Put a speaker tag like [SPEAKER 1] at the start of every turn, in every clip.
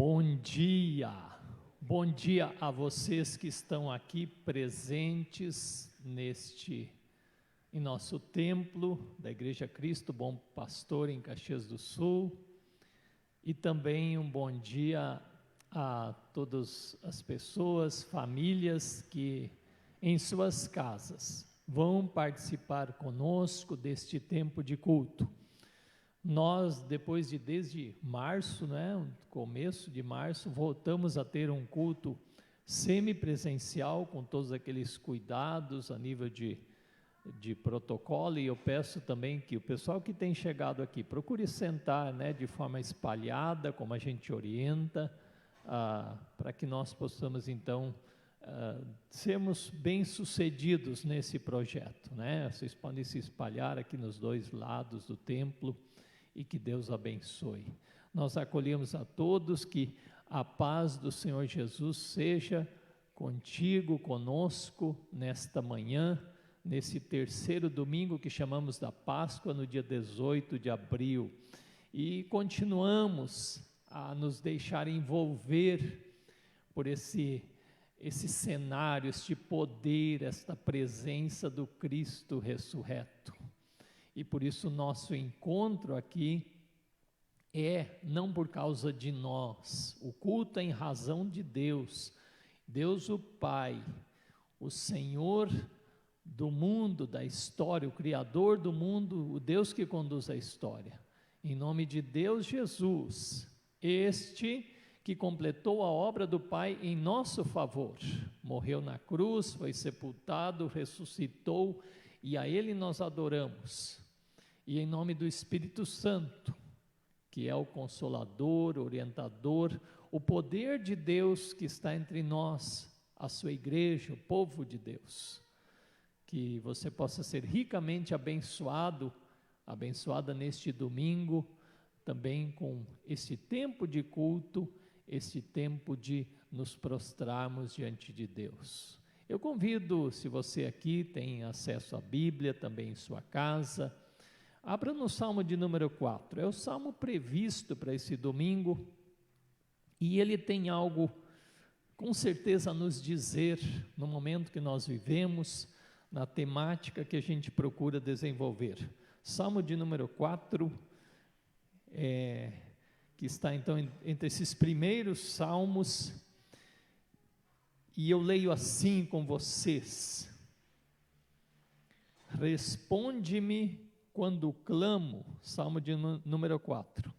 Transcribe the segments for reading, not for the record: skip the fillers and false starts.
[SPEAKER 1] Bom dia a vocês que estão aqui presentes em nosso templo da Igreja Cristo Bom Pastor em Caxias do Sul, e também um bom dia a todas as pessoas, famílias que em suas casas vão participar conosco deste tempo de culto. Nós, desde março, começo de março, voltamos a ter um culto semipresencial, com todos aqueles cuidados a nível de protocolo, e eu peço também que o pessoal que tem chegado aqui, procure sentar de forma espalhada, como a gente orienta, para que nós possamos então sermos bem-sucedidos nesse projeto. Vocês podem se espalhar aqui nos dois lados do templo, e que Deus abençoe. Nós acolhemos a todos, que a paz do Senhor Jesus seja contigo, conosco, nesta manhã, nesse terceiro domingo que chamamos da Páscoa, no dia 18 de abril. E continuamos a nos deixar envolver por esse cenário, este poder, esta presença do Cristo ressurreto. E por isso o nosso encontro aqui não por causa de nós, o culto é em razão de Deus, Deus o Pai, o Senhor do mundo, da história, o Criador do mundo, o Deus que conduz a história, em nome de Deus Jesus, este que completou a obra do Pai em nosso favor, morreu na cruz, foi sepultado, ressuscitou, e a Ele nós adoramos. E em nome do Espírito Santo, que é o Consolador, orientador, o poder de Deus que está entre nós, a sua igreja, o povo de Deus, que você possa ser ricamente abençoada neste domingo, também com esse tempo de culto, esse tempo de nos prostrarmos diante de Deus. Eu convido, se você aqui tem acesso à Bíblia, também em sua casa, abra no Salmo de número 4, é o Salmo previsto para esse domingo, e ele tem algo, com certeza, a nos dizer, no momento que nós vivemos, na temática que a gente procura desenvolver. Salmo de número 4, que está então entre esses primeiros salmos, e eu leio assim com vocês: responde-me quando clamo, Salmo de número 4,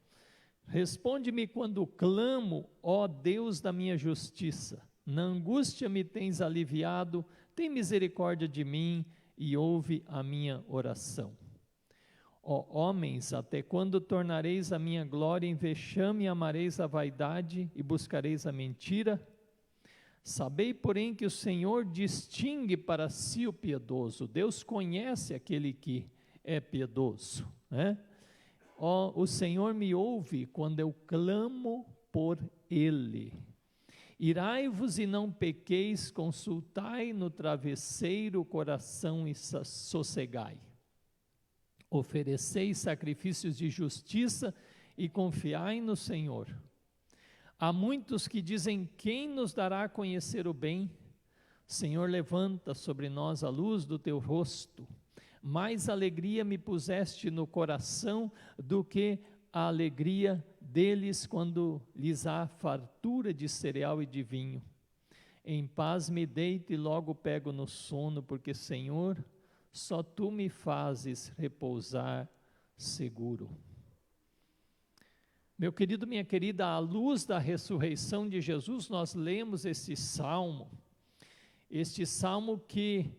[SPEAKER 1] responde-me quando clamo, ó Deus da minha justiça, na angústia me tens aliviado, tem misericórdia de mim e ouve a minha oração. Ó homens, até quando tornareis a minha glória em vexame e amareis a vaidade e buscareis a mentira? Sabei, porém, que o Senhor distingue para si o piedoso, Deus conhece aquele que é piedoso, o Senhor me ouve quando eu clamo por Ele. Irai-vos e não pequeis, consultai no travesseiro o coração e sossegai. Ofereceis sacrifícios de justiça e confiai no Senhor. Há muitos que dizem: quem nos dará a conhecer o bem? Senhor, levanta sobre nós a luz do teu rosto. Mais alegria me puseste no coração do que a alegria deles quando lhes há fartura de cereal e de vinho. Em paz me deito e logo pego no sono, porque, Senhor, só tu me fazes repousar seguro. Meu querido, minha querida, à luz da ressurreição de Jesus, nós lemos este salmo que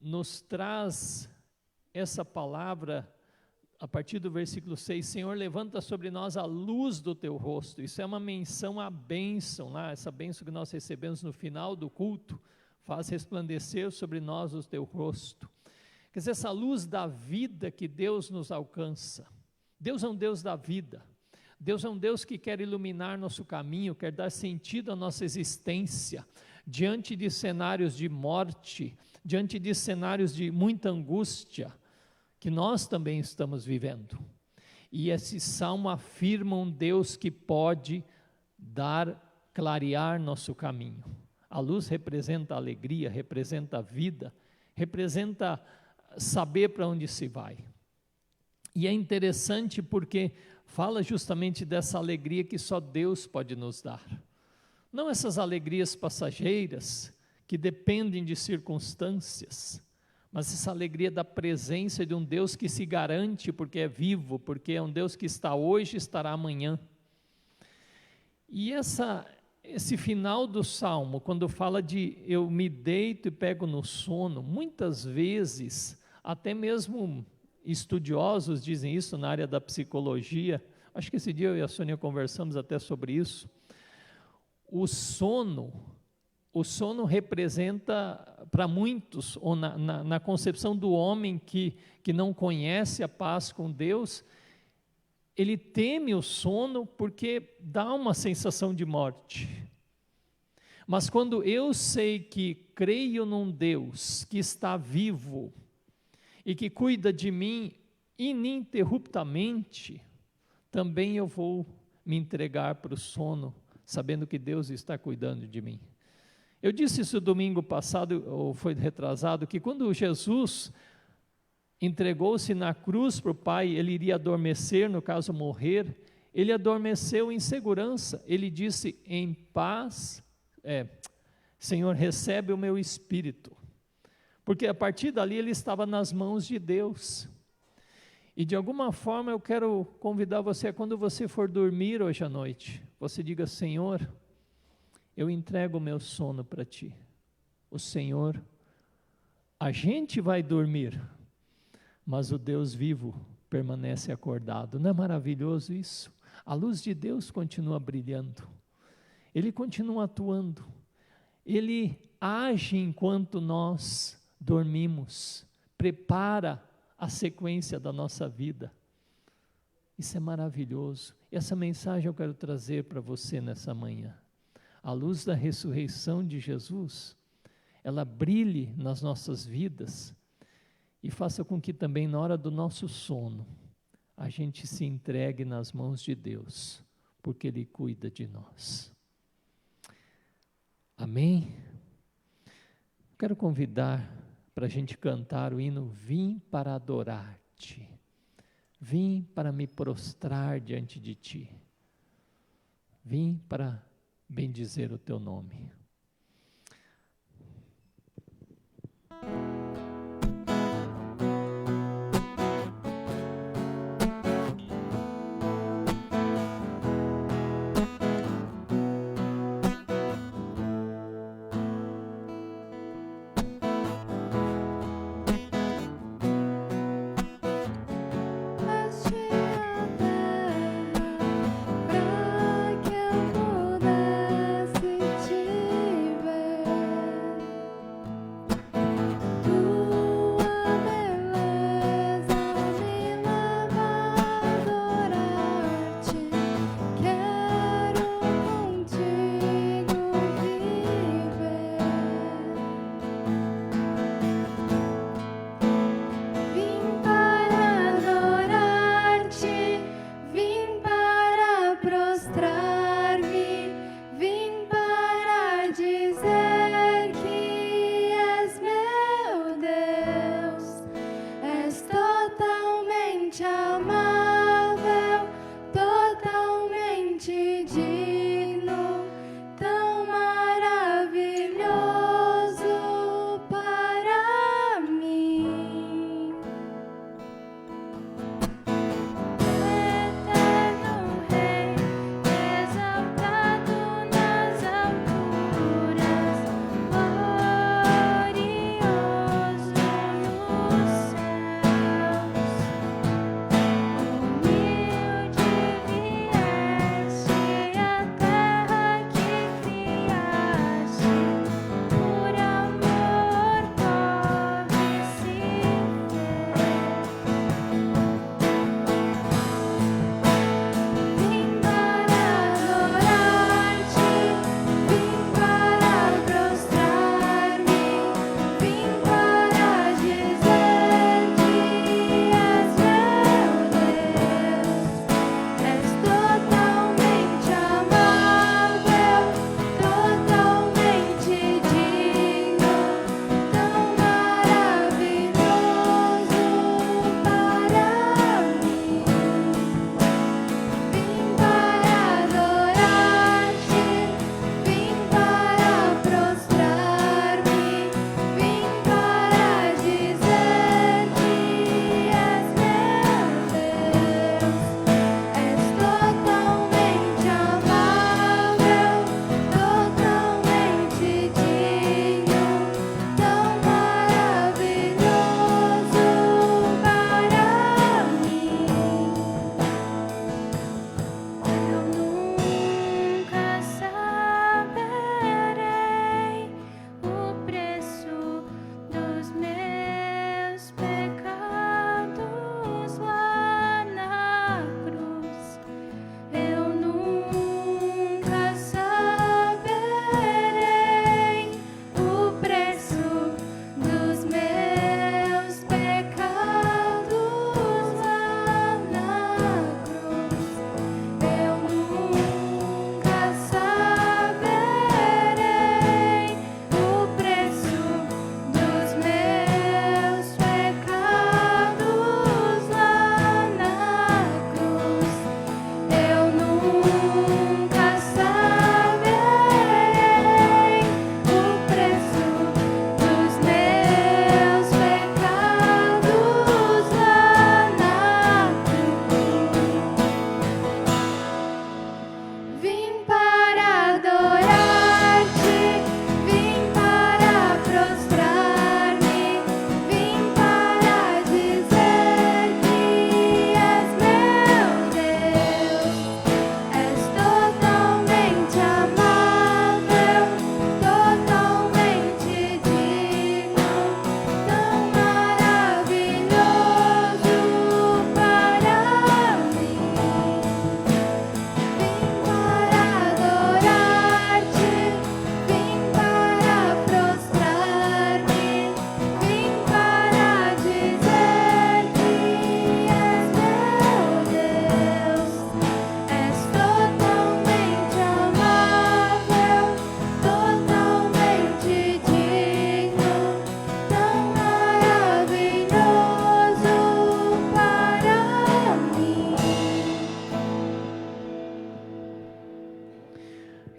[SPEAKER 1] nos traz essa palavra a partir do versículo 6, Senhor, levanta sobre nós a luz do teu rosto. Isso é uma menção à bênção, essa bênção que nós recebemos no final do culto, faz resplandecer sobre nós o teu rosto. Quer dizer, essa luz da vida que Deus nos alcança. Deus é um Deus da vida, Deus é um Deus que quer iluminar nosso caminho, quer dar sentido à nossa existência, diante de cenários de morte, diante de cenários de muita angústia, que nós também estamos vivendo. E esse salmo afirma um Deus que pode clarear nosso caminho. A luz representa a alegria, representa a vida, representa saber para onde se vai. E é interessante porque fala justamente dessa alegria que só Deus pode nos dar. Não essas alegrias passageiras que dependem de circunstâncias, mas essa alegria da presença de um Deus que se garante porque é vivo, porque é um Deus que está hoje e estará amanhã. E esse final do Salmo, quando fala de eu me deito e pego no sono, muitas vezes, até mesmo estudiosos dizem isso na área da psicologia, acho que esse dia eu e a Sônia conversamos até sobre isso. O sono representa para muitos, ou na concepção do homem que não conhece a paz com Deus, ele teme o sono porque dá uma sensação de morte. Mas quando eu sei que creio num Deus que está vivo e que cuida de mim ininterruptamente, também eu vou me entregar para o sono, sabendo que Deus está cuidando de mim. Eu disse isso domingo passado, ou foi retrasado, que quando Jesus entregou-se na cruz para o Pai, ele iria adormecer, no caso morrer, ele adormeceu em segurança, ele disse em paz, Senhor, recebe o meu espírito, porque a partir dali ele estava nas mãos de Deus. E de alguma forma eu quero convidar você, quando você for dormir hoje à noite, você diga: Senhor, eu entrego o meu sono para Ti. O Senhor, a gente vai dormir, mas o Deus vivo permanece acordado. Não é maravilhoso isso? A luz de Deus continua brilhando, Ele continua atuando, Ele age enquanto nós dormimos, prepara a sequência da nossa vida. Isso é maravilhoso. Essa mensagem eu quero trazer para você nessa manhã. A luz da ressurreição de Jesus, ela brilhe nas nossas vidas e faça com que também na hora do nosso sono, a gente se entregue nas mãos de Deus, porque Ele cuida de nós. Amém? Quero convidar para a gente cantar o hino Vim para adorar-te, vim para me prostrar diante de Ti, vim para bendizer o Teu nome.
[SPEAKER 2] Pra que eu pudesse te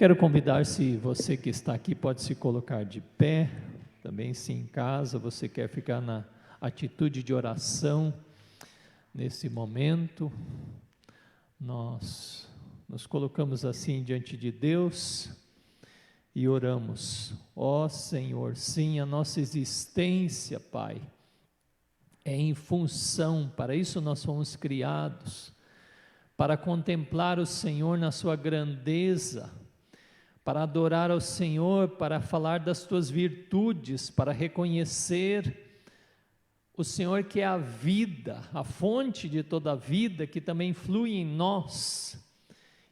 [SPEAKER 1] quero convidar, se você que está aqui pode se colocar de pé, também se em casa você quer ficar na atitude de oração, nesse momento, nós nos colocamos assim diante de Deus e oramos. Ó Senhor, sim, a nossa existência, Pai, é em função, para isso nós fomos criados, para contemplar o Senhor na sua grandeza, para adorar ao Senhor, para falar das tuas virtudes, para reconhecer o Senhor que é a vida, a fonte de toda a vida, que também flui em nós,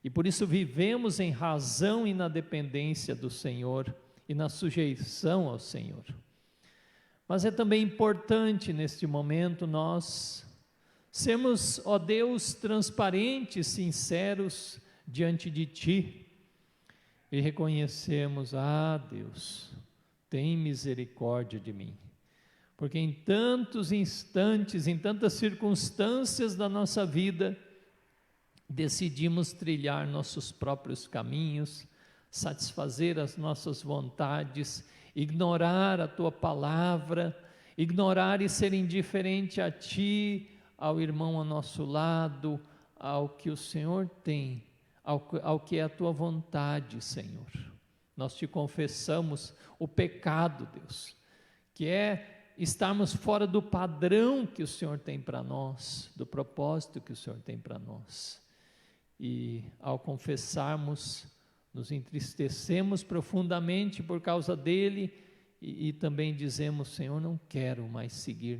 [SPEAKER 1] e por isso vivemos em razão e na dependência do Senhor, e na sujeição ao Senhor. Mas é também importante neste momento nós sermos, ó Deus, transparentes, sinceros diante de Ti, e reconhecermos: ah, Deus, tem misericórdia de mim, porque em tantos instantes, em tantas circunstâncias da nossa vida, decidimos trilhar nossos próprios caminhos, satisfazer as nossas vontades, ignorar a Tua palavra, ignorar e ser indiferente a Ti, ao irmão ao nosso lado, ao que o Senhor tem, ao que é a Tua vontade, Senhor. Nós Te confessamos o pecado, Deus, que é estarmos fora do padrão que o Senhor tem para nós, do propósito que o Senhor tem para nós. E ao confessarmos, nos entristecemos profundamente por causa dele, e também dizemos: Senhor, não quero mais seguir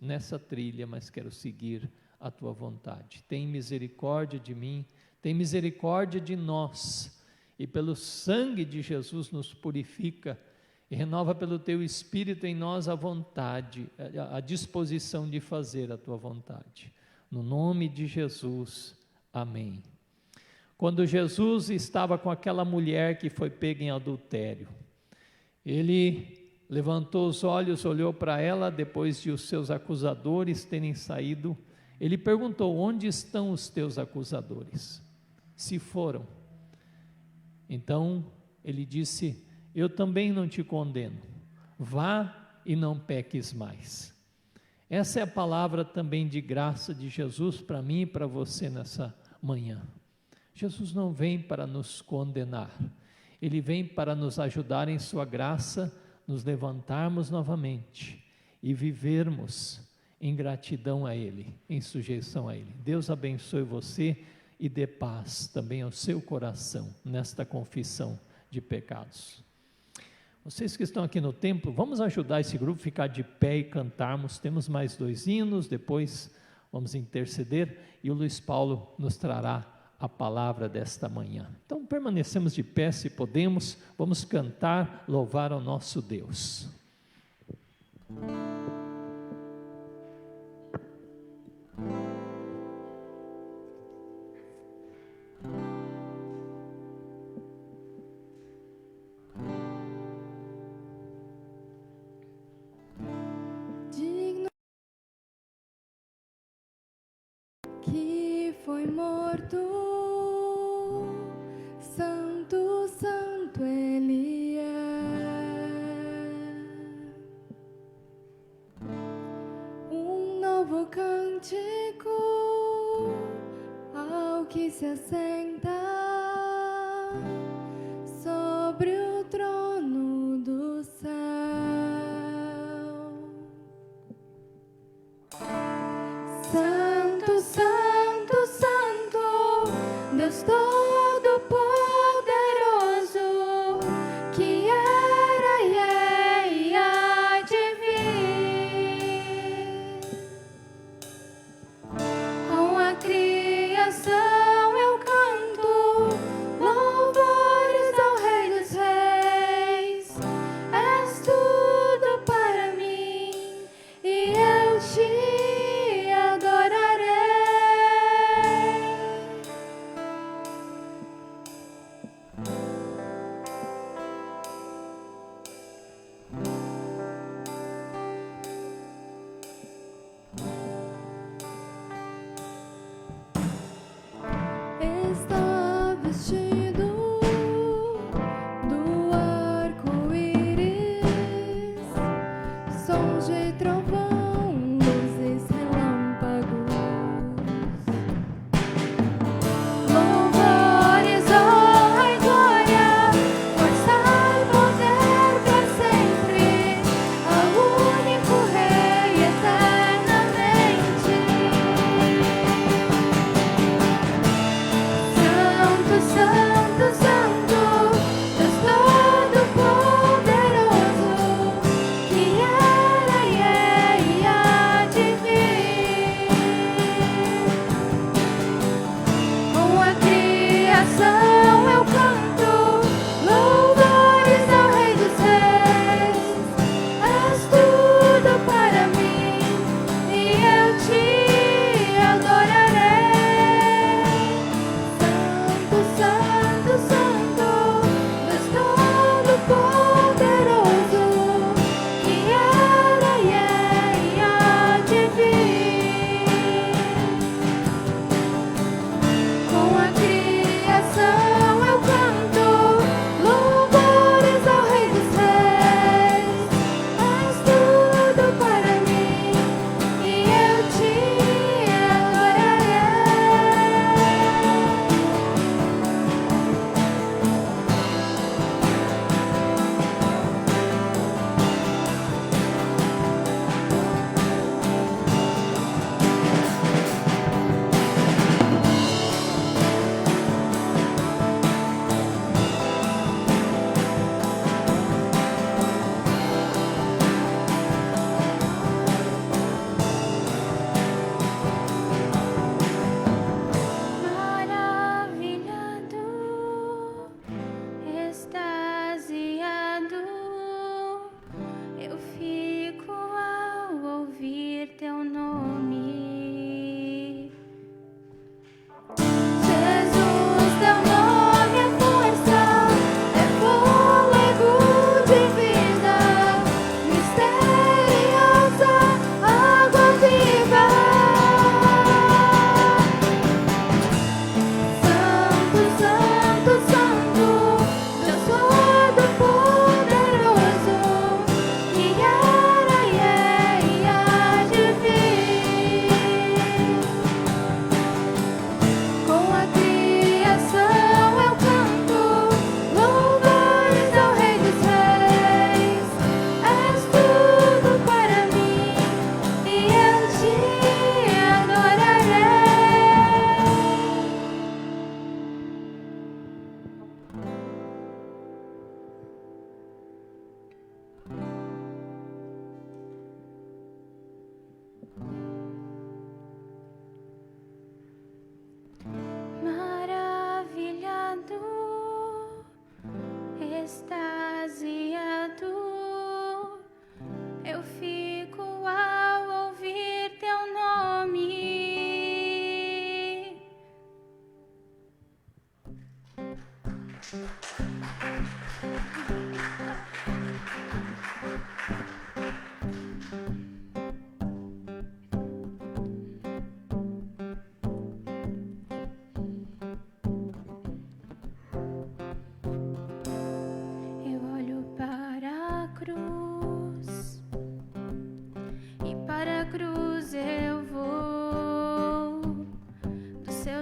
[SPEAKER 1] nessa trilha, mas quero seguir a Tua vontade. Tem misericórdia de mim, tem misericórdia de nós, e pelo sangue de Jesus nos purifica, e renova pelo Teu Espírito em nós a vontade, a disposição de fazer a Tua vontade. No nome de Jesus, amém. Quando Jesus estava com aquela mulher que foi pega em adultério, ele levantou os olhos, olhou para ela, depois de os seus acusadores terem saído, ele perguntou: onde estão os teus acusadores? Se foram. Então ele disse: eu também não te condeno, vá e não peques mais. Essa é a palavra também de graça de Jesus para mim e para você nessa manhã. Jesus não vem para nos condenar, Ele vem para nos ajudar em sua graça, nos levantarmos novamente e vivermos em gratidão a Ele, em sujeição a Ele. Deus abençoe você e dê paz também ao seu coração nesta confissão de pecados. Vocês que estão aqui no templo, vamos ajudar esse grupo a ficar de pé e cantarmos. Temos mais 2 hinos, depois vamos interceder e o Luiz Paulo nos trará a palavra desta manhã. Então permanecemos de pé se podemos, vamos cantar, louvar ao nosso Deus.
[SPEAKER 2] Digno que foi morto, Santo, Santo Ele é. Um novo cântico ao que se assenta sobre o trono do céu. Santo, Santo, Santo, Deus Todo-Poderoso, que era e é e há de vir. Com a criação eu canto louvores ao Rei dos Reis. És tudo para mim e eu te adorarei.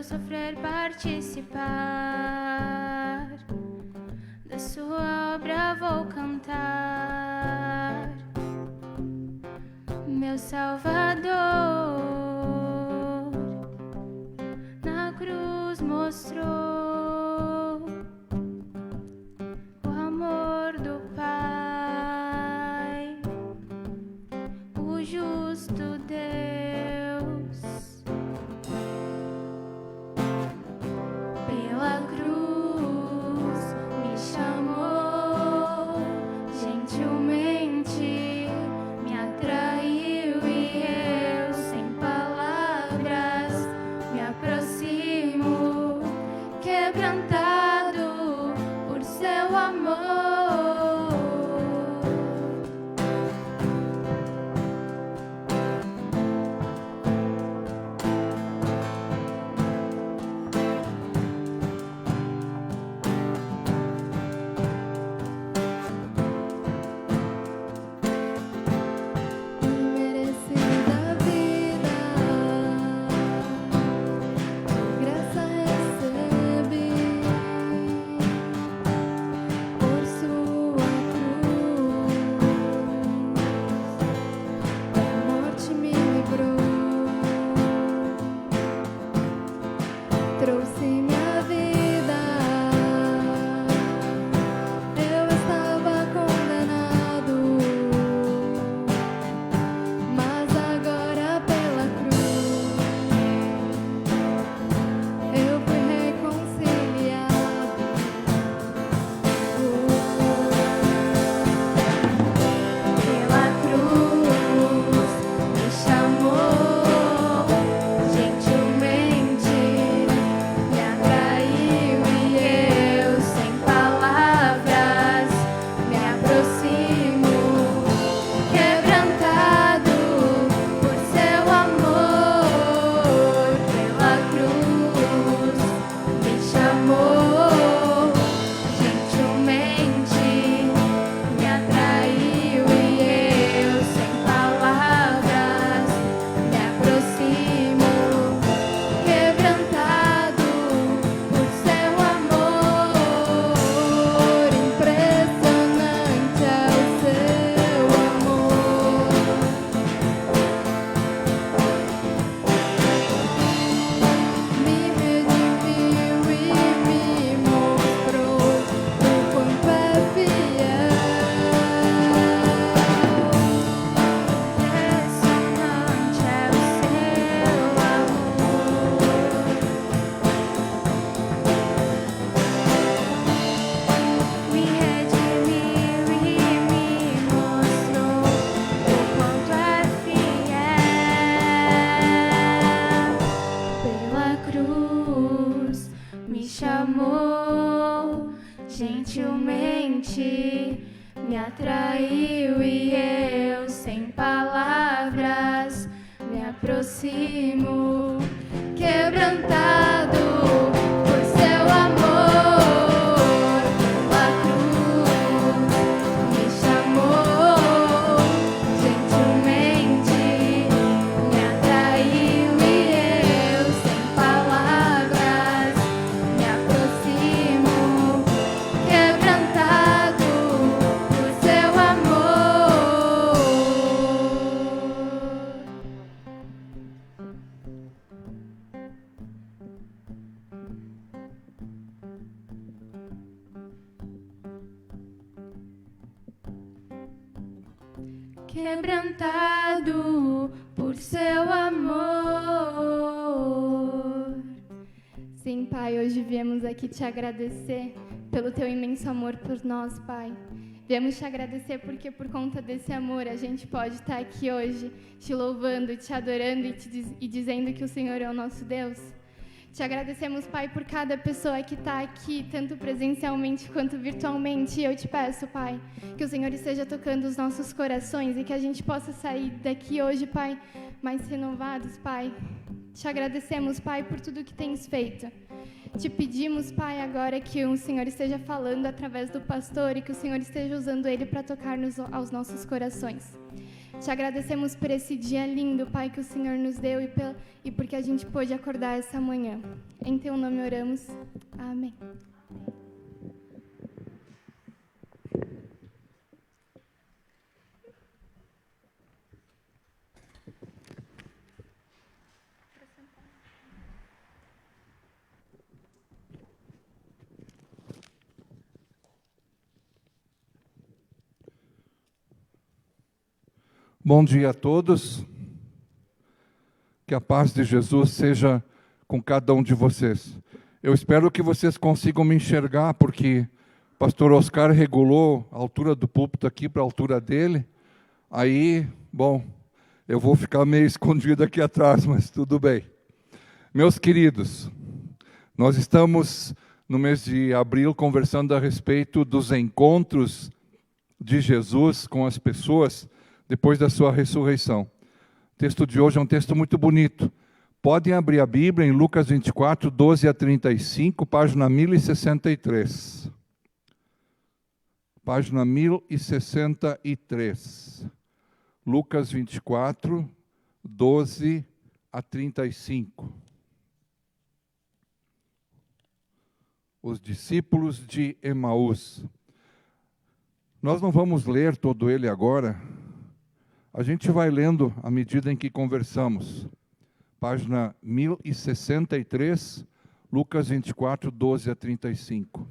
[SPEAKER 2] Sofrer participar da sua obra, vou cantar. Meu Salvador na cruz mostrou o amor do Pai, o justo Deus. Gentilmente me atraiu e eu, sem palavras, me aproximo, quebrantado por seu amor. Pela cruz me chamou, gentilmente me atraiu e eu, sem palavras, me aproximo, quebrantado por seu amor. Quebrantado por seu amor.
[SPEAKER 3] Sim, Pai, hoje viemos aqui te agradecer pelo teu imenso amor por nós, Pai. Viemos te agradecer porque por conta desse amor a gente pode estar aqui hoje te louvando, te adorando e dizendo que o Senhor é o nosso Deus. Te agradecemos, Pai, por cada pessoa que está aqui, tanto presencialmente quanto virtualmente. E eu te peço, Pai, que o Senhor esteja tocando os nossos corações e que a gente possa sair daqui hoje, Pai, mais renovados, Pai. Te agradecemos, Pai, por tudo que tens feito. Te pedimos, Pai, agora que o Senhor esteja falando através do pastor e que o Senhor esteja usando ele para tocar aos nossos corações. Te agradecemos por esse dia lindo, Pai, que o Senhor nos deu e porque a gente pôde acordar essa manhã. Em Teu nome oramos. Amém.
[SPEAKER 4] Bom dia a todos, que a paz de Jesus seja com cada um de vocês. Eu espero que vocês consigam me enxergar, porque o pastor Oscar regulou a altura do púlpito aqui para a altura dele. Aí, bom, eu vou ficar meio escondido aqui atrás, mas tudo bem. Meus queridos, nós estamos no mês de abril conversando a respeito dos encontros de Jesus com as pessoas depois da sua ressurreição. O texto de hoje é um texto muito bonito. Podem abrir a Bíblia em Lucas 24, 12 a 35, página 1063. Página 1063. Lucas 24, 12 a 35. Os discípulos de Emaús. Nós não vamos ler todo ele agora. A gente vai lendo à medida em que conversamos. Página 1063, Lucas 24, 12 a 35.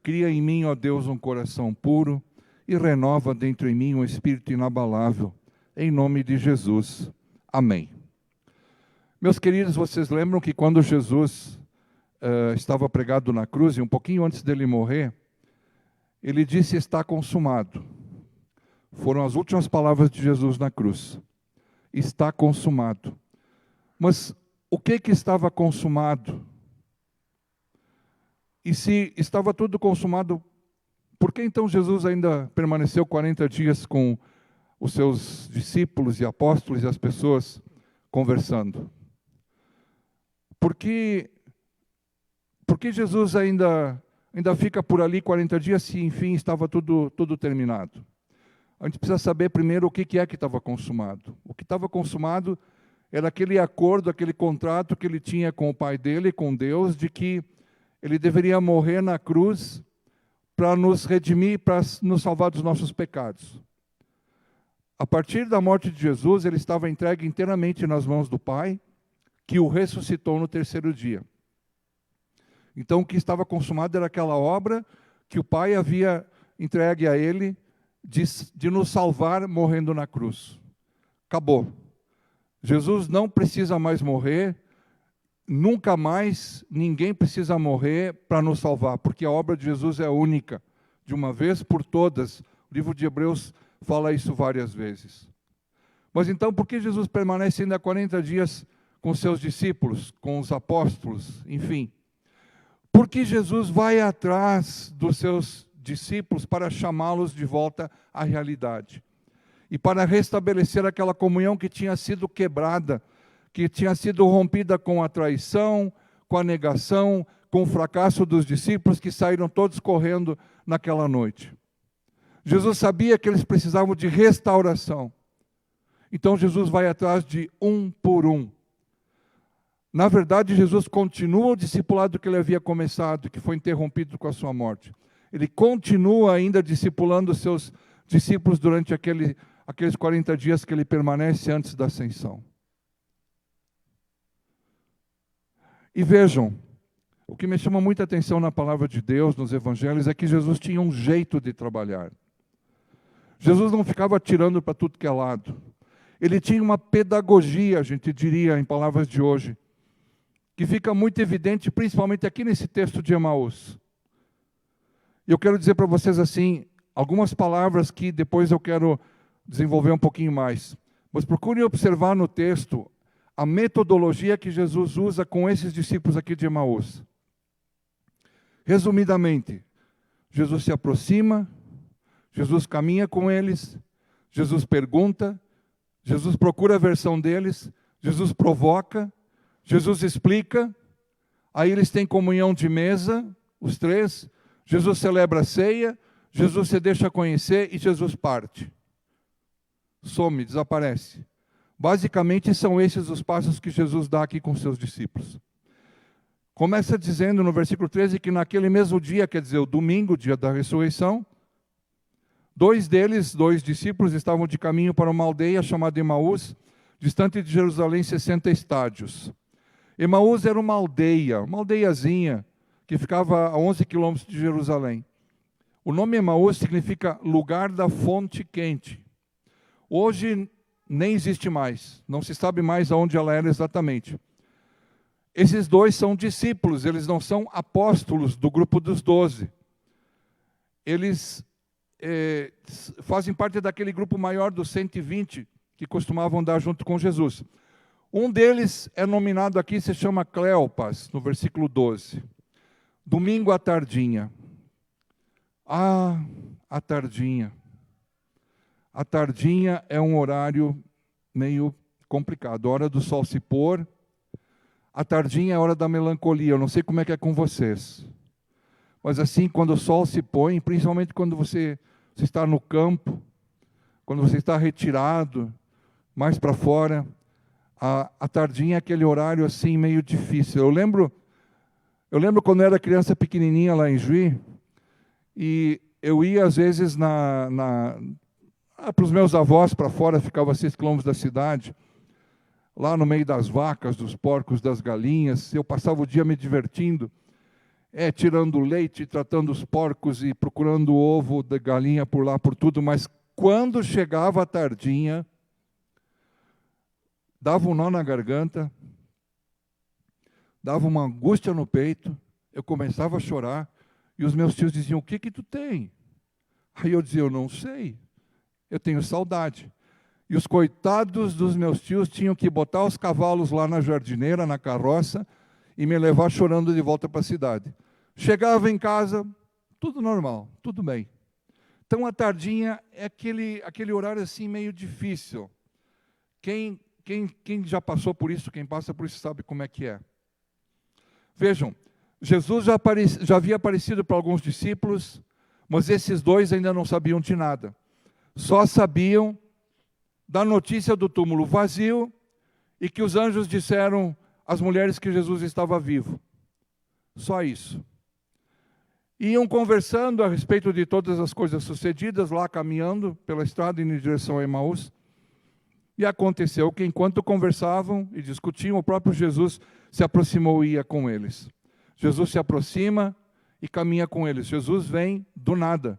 [SPEAKER 4] Cria em mim, ó Deus, um coração puro e renova dentro em mim um espírito inabalável. Em nome de Jesus. Amém. Meus queridos, vocês lembram que quando Jesus estava pregado na cruz, e um pouquinho antes dele morrer, ele disse: está consumado. Foram as últimas palavras de Jesus na cruz. Está consumado. Mas o que estava consumado? E se estava tudo consumado, por que então Jesus ainda permaneceu 40 dias com os seus discípulos e apóstolos e as pessoas conversando? Por que Jesus ainda fica por ali 40 dias se, enfim, estava tudo terminado? A gente precisa saber primeiro o que é que estava consumado. O que estava consumado era aquele acordo, aquele contrato que ele tinha com o Pai dele, com Deus, de que ele deveria morrer na cruz para nos redimir, para nos salvar dos nossos pecados. A partir da morte de Jesus, ele estava entregue inteiramente nas mãos do Pai, que o ressuscitou no terceiro dia. Então, o que estava consumado era aquela obra que o Pai havia entregue a ele, de nos salvar morrendo na cruz. Acabou. Jesus não precisa mais morrer, nunca mais ninguém precisa morrer para nos salvar, porque a obra de Jesus é única, de uma vez por todas. O livro de Hebreus fala isso várias vezes. Mas então, por que Jesus permanece ainda 40 dias com seus discípulos, com os apóstolos, enfim? Porque Jesus vai atrás dos seus discípulos para chamá-los de volta à realidade. E para restabelecer aquela comunhão que tinha sido quebrada, que tinha sido rompida com a traição, com a negação, com o fracasso dos discípulos que saíram todos correndo naquela noite. Jesus sabia que eles precisavam de restauração. Então Jesus vai atrás de um por um. Na verdade, Jesus continua o discipulado que ele havia começado, que foi interrompido com a sua morte. Ele continua ainda discipulando os seus discípulos durante aqueles 40 dias que ele permanece antes da ascensão. E vejam, o que me chama muita atenção na palavra de Deus, nos evangelhos, é que Jesus tinha um jeito de trabalhar. Jesus não ficava atirando para tudo que é lado. Ele tinha uma pedagogia, a gente diria, em palavras de hoje, que fica muito evidente, principalmente aqui nesse texto de Emaús. E eu quero dizer para vocês assim, algumas palavras que depois eu quero desenvolver um pouquinho mais. Mas procurem observar no texto a metodologia que Jesus usa com esses discípulos aqui de Emaús. Resumidamente, Jesus se aproxima, Jesus caminha com eles, Jesus pergunta, Jesus procura a versão deles, Jesus provoca, Jesus explica, aí eles têm comunhão de mesa, os três, Jesus celebra a ceia, Jesus se deixa conhecer e Jesus parte. Some, desaparece. Basicamente são esses os passos que Jesus dá aqui com seus discípulos. Começa dizendo no versículo 13 que naquele mesmo dia, quer dizer, o domingo, dia da ressurreição, dois discípulos, estavam de caminho para uma aldeia chamada Emaús, distante de Jerusalém 60 estádios. Emaús era uma aldeiazinha, que ficava a 11 quilômetros de Jerusalém. O nome Emaús significa lugar da fonte quente. Hoje nem existe mais, não se sabe mais aonde ela era exatamente. Esses dois são discípulos, eles não são apóstolos do grupo dos 12. Eles fazem parte daquele grupo maior dos 120 que costumavam andar junto com Jesus. Um deles é nominado aqui, se chama Cleopas, no versículo 12. Domingo à tardinha. Ah, à tardinha. A tardinha é um horário meio complicado. A hora do sol se pôr. A tardinha é a hora da melancolia. Eu não sei como é que é com vocês. Mas assim, quando o sol se põe, principalmente quando você está no campo, quando você está retirado, mais para fora, a tardinha é aquele horário assim meio difícil. Eu lembro quando eu era criança pequenininha lá em Juí, e eu ia às vezes para os meus avós para fora, ficava a 6 quilômetros da cidade, lá no meio das vacas, dos porcos, das galinhas. Eu passava o dia me divertindo, tirando leite, tratando os porcos e procurando o ovo da galinha por lá, por tudo. Mas quando chegava a tardinha, dava um nó na garganta, dava uma angústia no peito, eu começava a chorar, e os meus tios diziam: o que tu tem? Aí eu dizia: eu não sei, eu tenho saudade. E os coitados dos meus tios tinham que botar os cavalos lá na jardineira, na carroça, e me levar chorando de volta para a cidade. Chegava em casa, tudo normal, tudo bem. Então a tardinha é aquele horário assim meio difícil. Quem já passou por isso, quem passa por isso sabe como é que é. Vejam, Jesus já havia aparecido para alguns discípulos, mas esses dois ainda não sabiam de nada. Só sabiam da notícia do túmulo vazio e que os anjos disseram às mulheres que Jesus estava vivo. Só isso. Iam conversando a respeito de todas as coisas sucedidas, lá caminhando pela estrada em direção a Emaús. E aconteceu que enquanto conversavam e discutiam, o próprio Jesus se aproximou e ia com eles. Jesus se aproxima e caminha com eles. Jesus vem do nada.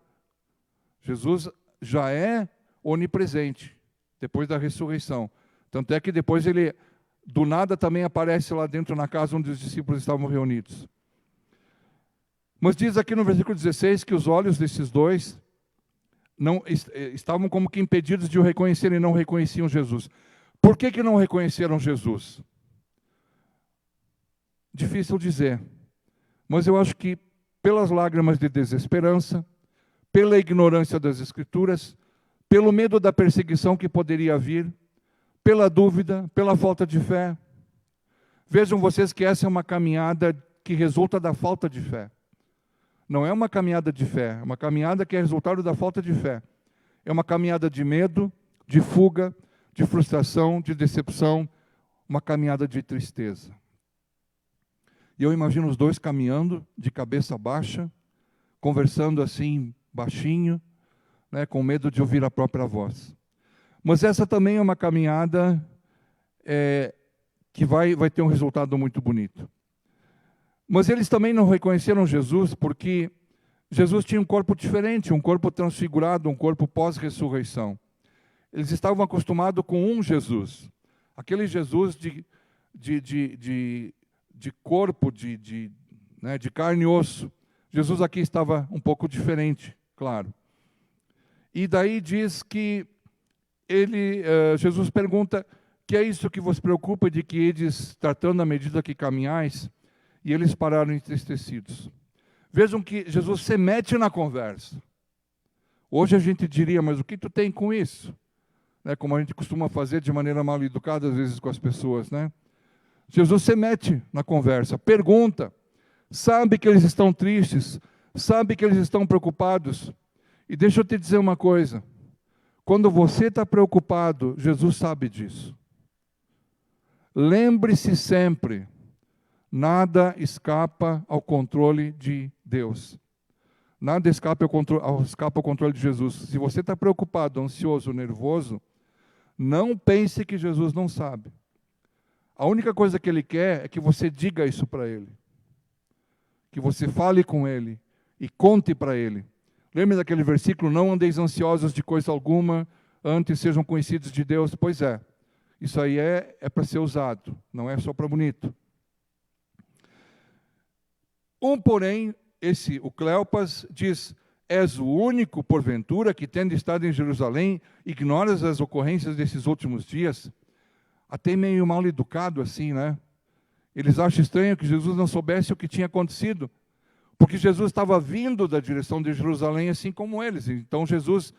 [SPEAKER 4] Jesus já é onipresente, depois da ressurreição. Tanto é que depois ele, do nada, também aparece lá dentro na casa onde os discípulos estavam reunidos. Mas diz aqui no versículo 16 que os olhos desses dois estavam como que impedidos de o reconhecer e não reconheciam Jesus. Por que não reconheceram Jesus? Difícil dizer. Mas eu acho que pelas lágrimas de desesperança, pela ignorância das Escrituras, pelo medo da perseguição que poderia vir, pela dúvida, pela falta de fé. Vejam vocês que essa é uma caminhada que resulta da falta de fé. Não é uma caminhada de fé, é uma caminhada que é resultado da falta de fé. É uma caminhada de medo, de fuga, de frustração, de decepção, uma caminhada de tristeza. E eu imagino os dois caminhando de cabeça baixa, conversando assim baixinho, né, com medo de ouvir a própria voz. Mas essa também é uma caminhada que vai ter um resultado muito bonito. Mas eles também não reconheceram Jesus porque Jesus tinha um corpo diferente, um corpo transfigurado, um corpo pós-ressurreição. Eles estavam acostumados com um Jesus, aquele Jesus de corpo, de carne e osso. Jesus aqui estava um pouco diferente, claro. E daí diz que Jesus pergunta: que é isso que vos preocupa, de que ides tratando à medida que caminhais? E eles pararam entristecidos. Vejam que Jesus se mete na conversa. Hoje a gente diria, mas o que tu tem com isso? Né, como a gente costuma fazer de maneira mal educada, às vezes, com as pessoas, né? Jesus se mete na conversa, pergunta, sabe que eles estão tristes, sabe que eles estão preocupados. E deixa eu te dizer uma coisa, quando você está preocupado, Jesus sabe disso. Lembre-se sempre, nada escapa ao controle de Deus. Nada escapa ao controle de Jesus. Se você está preocupado, ansioso, nervoso, não pense que Jesus não sabe. A única coisa que Ele quer é que você diga isso para Ele. Que você fale com Ele e conte para Ele. Lembre daquele versículo, não andeis ansiosos de coisa alguma, antes sejam conhecidos de Deus. Pois é, isso aí é para ser usado, não é só para bonito. Porém, o Cleopas diz, és o único, porventura, que tendo estado em Jerusalém, ignoras as ocorrências desses últimos dias? Até meio mal educado assim, né? Eles acham estranho que Jesus não soubesse o que tinha acontecido, porque Jesus estava vindo da direção de Jerusalém, assim como eles. Então Jesus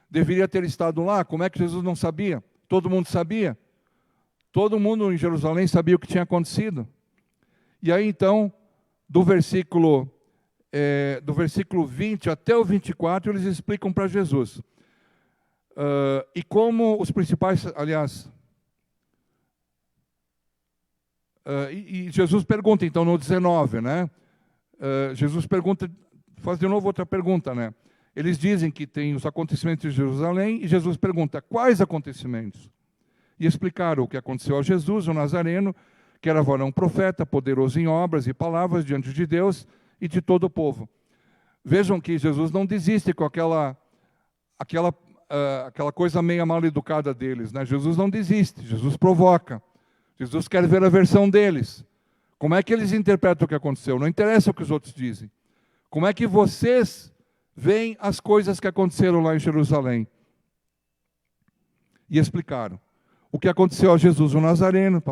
[SPEAKER 4] deveria ter estado lá. Como é que Jesus não sabia? Todo mundo sabia. Todo mundo em Jerusalém sabia o que tinha acontecido. E aí então, do versículo 20 até o 24, eles explicam para Jesus. E como os principais, aliás... e Jesus pergunta, então, no 19, né? Jesus pergunta, faz de novo outra pergunta, né? Eles dizem que tem os acontecimentos de Jerusalém, e Jesus pergunta, quais acontecimentos? E explicaram o que aconteceu a Jesus, o Nazareno, que era varão profeta, poderoso em obras e palavras diante de Deus e de todo o povo. Vejam que Jesus não desiste com aquela coisa meio mal educada deles, né? Jesus não desiste, Jesus provoca. Jesus quer ver a versão deles. Como é que eles interpretam o que aconteceu? Não interessa o que os outros dizem. Como é que vocês veem as coisas que aconteceram lá em Jerusalém? E explicaram. O que aconteceu a Jesus, o Nazareno,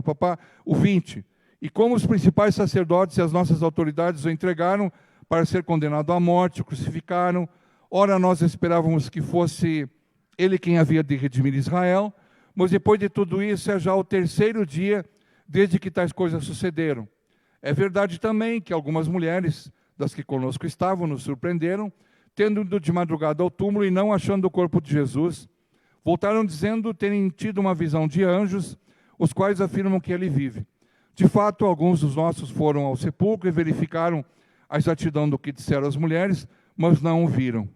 [SPEAKER 4] o 20. E como os principais sacerdotes e as nossas autoridades o entregaram para ser condenado à morte, o crucificaram. Ora, nós esperávamos que fosse ele quem havia de redimir Israel. Mas depois de tudo isso, é já o terceiro dia desde que tais coisas sucederam. É verdade também que algumas mulheres, das que conosco estavam, nos surpreenderam, tendo ido de madrugada ao túmulo e não achando o corpo de Jesus, voltaram dizendo terem tido uma visão de anjos, os quais afirmam que ele vive. De fato, alguns dos nossos foram ao sepulcro e verificaram a exatidão do que disseram as mulheres, mas não o viram.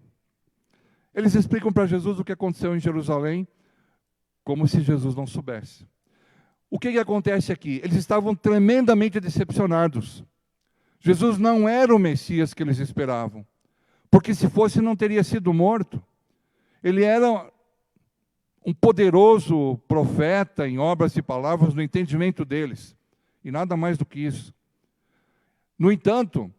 [SPEAKER 4] Eles explicam para Jesus o que aconteceu em Jerusalém, como se Jesus não soubesse. O que acontece aqui? Eles estavam tremendamente decepcionados. Jesus não era o Messias que eles esperavam, porque se fosse não teria sido morto. Ele era um poderoso profeta em obras e palavras no entendimento deles, e nada mais do que isso. No entanto,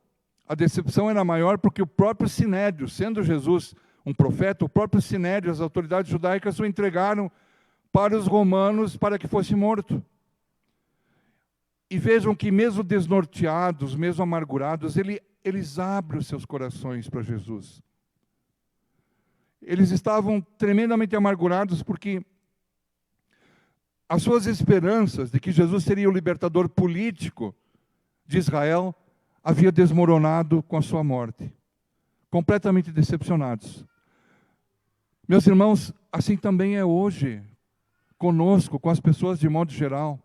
[SPEAKER 4] a decepção era maior porque o próprio Sinédrio, sendo Jesus um profeta, o próprio Sinédrio, as autoridades judaicas o entregaram para os romanos, para que fosse morto. E vejam que mesmo desnorteados, mesmo amargurados, eles abrem os seus corações para Jesus. Eles estavam tremendamente amargurados porque as suas esperanças de que Jesus seria o libertador político de Israel havia desmoronado com a sua morte. Completamente decepcionados. Meus irmãos, assim também é hoje, conosco, com as pessoas de modo geral.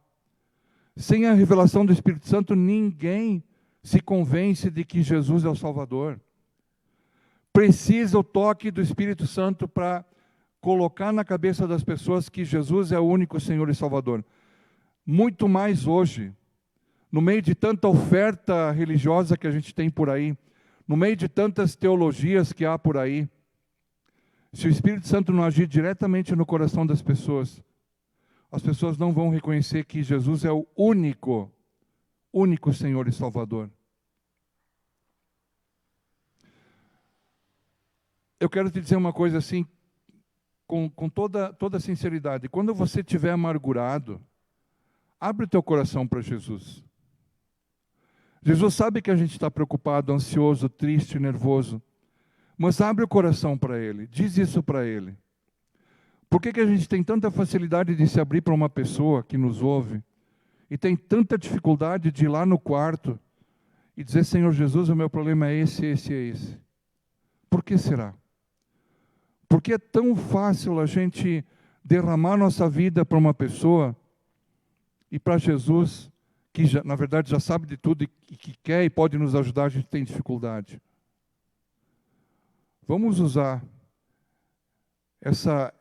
[SPEAKER 4] Sem a revelação do Espírito Santo, ninguém se convence de que Jesus é o Salvador. Precisa o toque do Espírito Santo para colocar na cabeça das pessoas que Jesus é o único Senhor e Salvador. Muito mais hoje, no meio de tanta oferta religiosa que a gente tem por aí, no meio de tantas teologias que há por aí, se o Espírito Santo não agir diretamente no coração das pessoas, as pessoas não vão reconhecer que Jesus é o único Senhor e Salvador. Eu quero te dizer uma coisa assim, com toda sinceridade, quando você estiver amargurado, abre o teu coração para Jesus. Jesus sabe que a gente está preocupado, ansioso, triste, nervoso, mas abre o coração para Ele, diz isso para Ele. Por que a gente tem tanta facilidade de se abrir para uma pessoa que nos ouve e tem tanta dificuldade de ir lá no quarto e dizer, Senhor Jesus, o meu problema é esse, esse e esse? Por que será? Porque é tão fácil a gente derramar nossa vida para uma pessoa e para Jesus, que já, na verdade já sabe de tudo e que quer e pode nos ajudar, a gente tem dificuldade. Vamos usar essa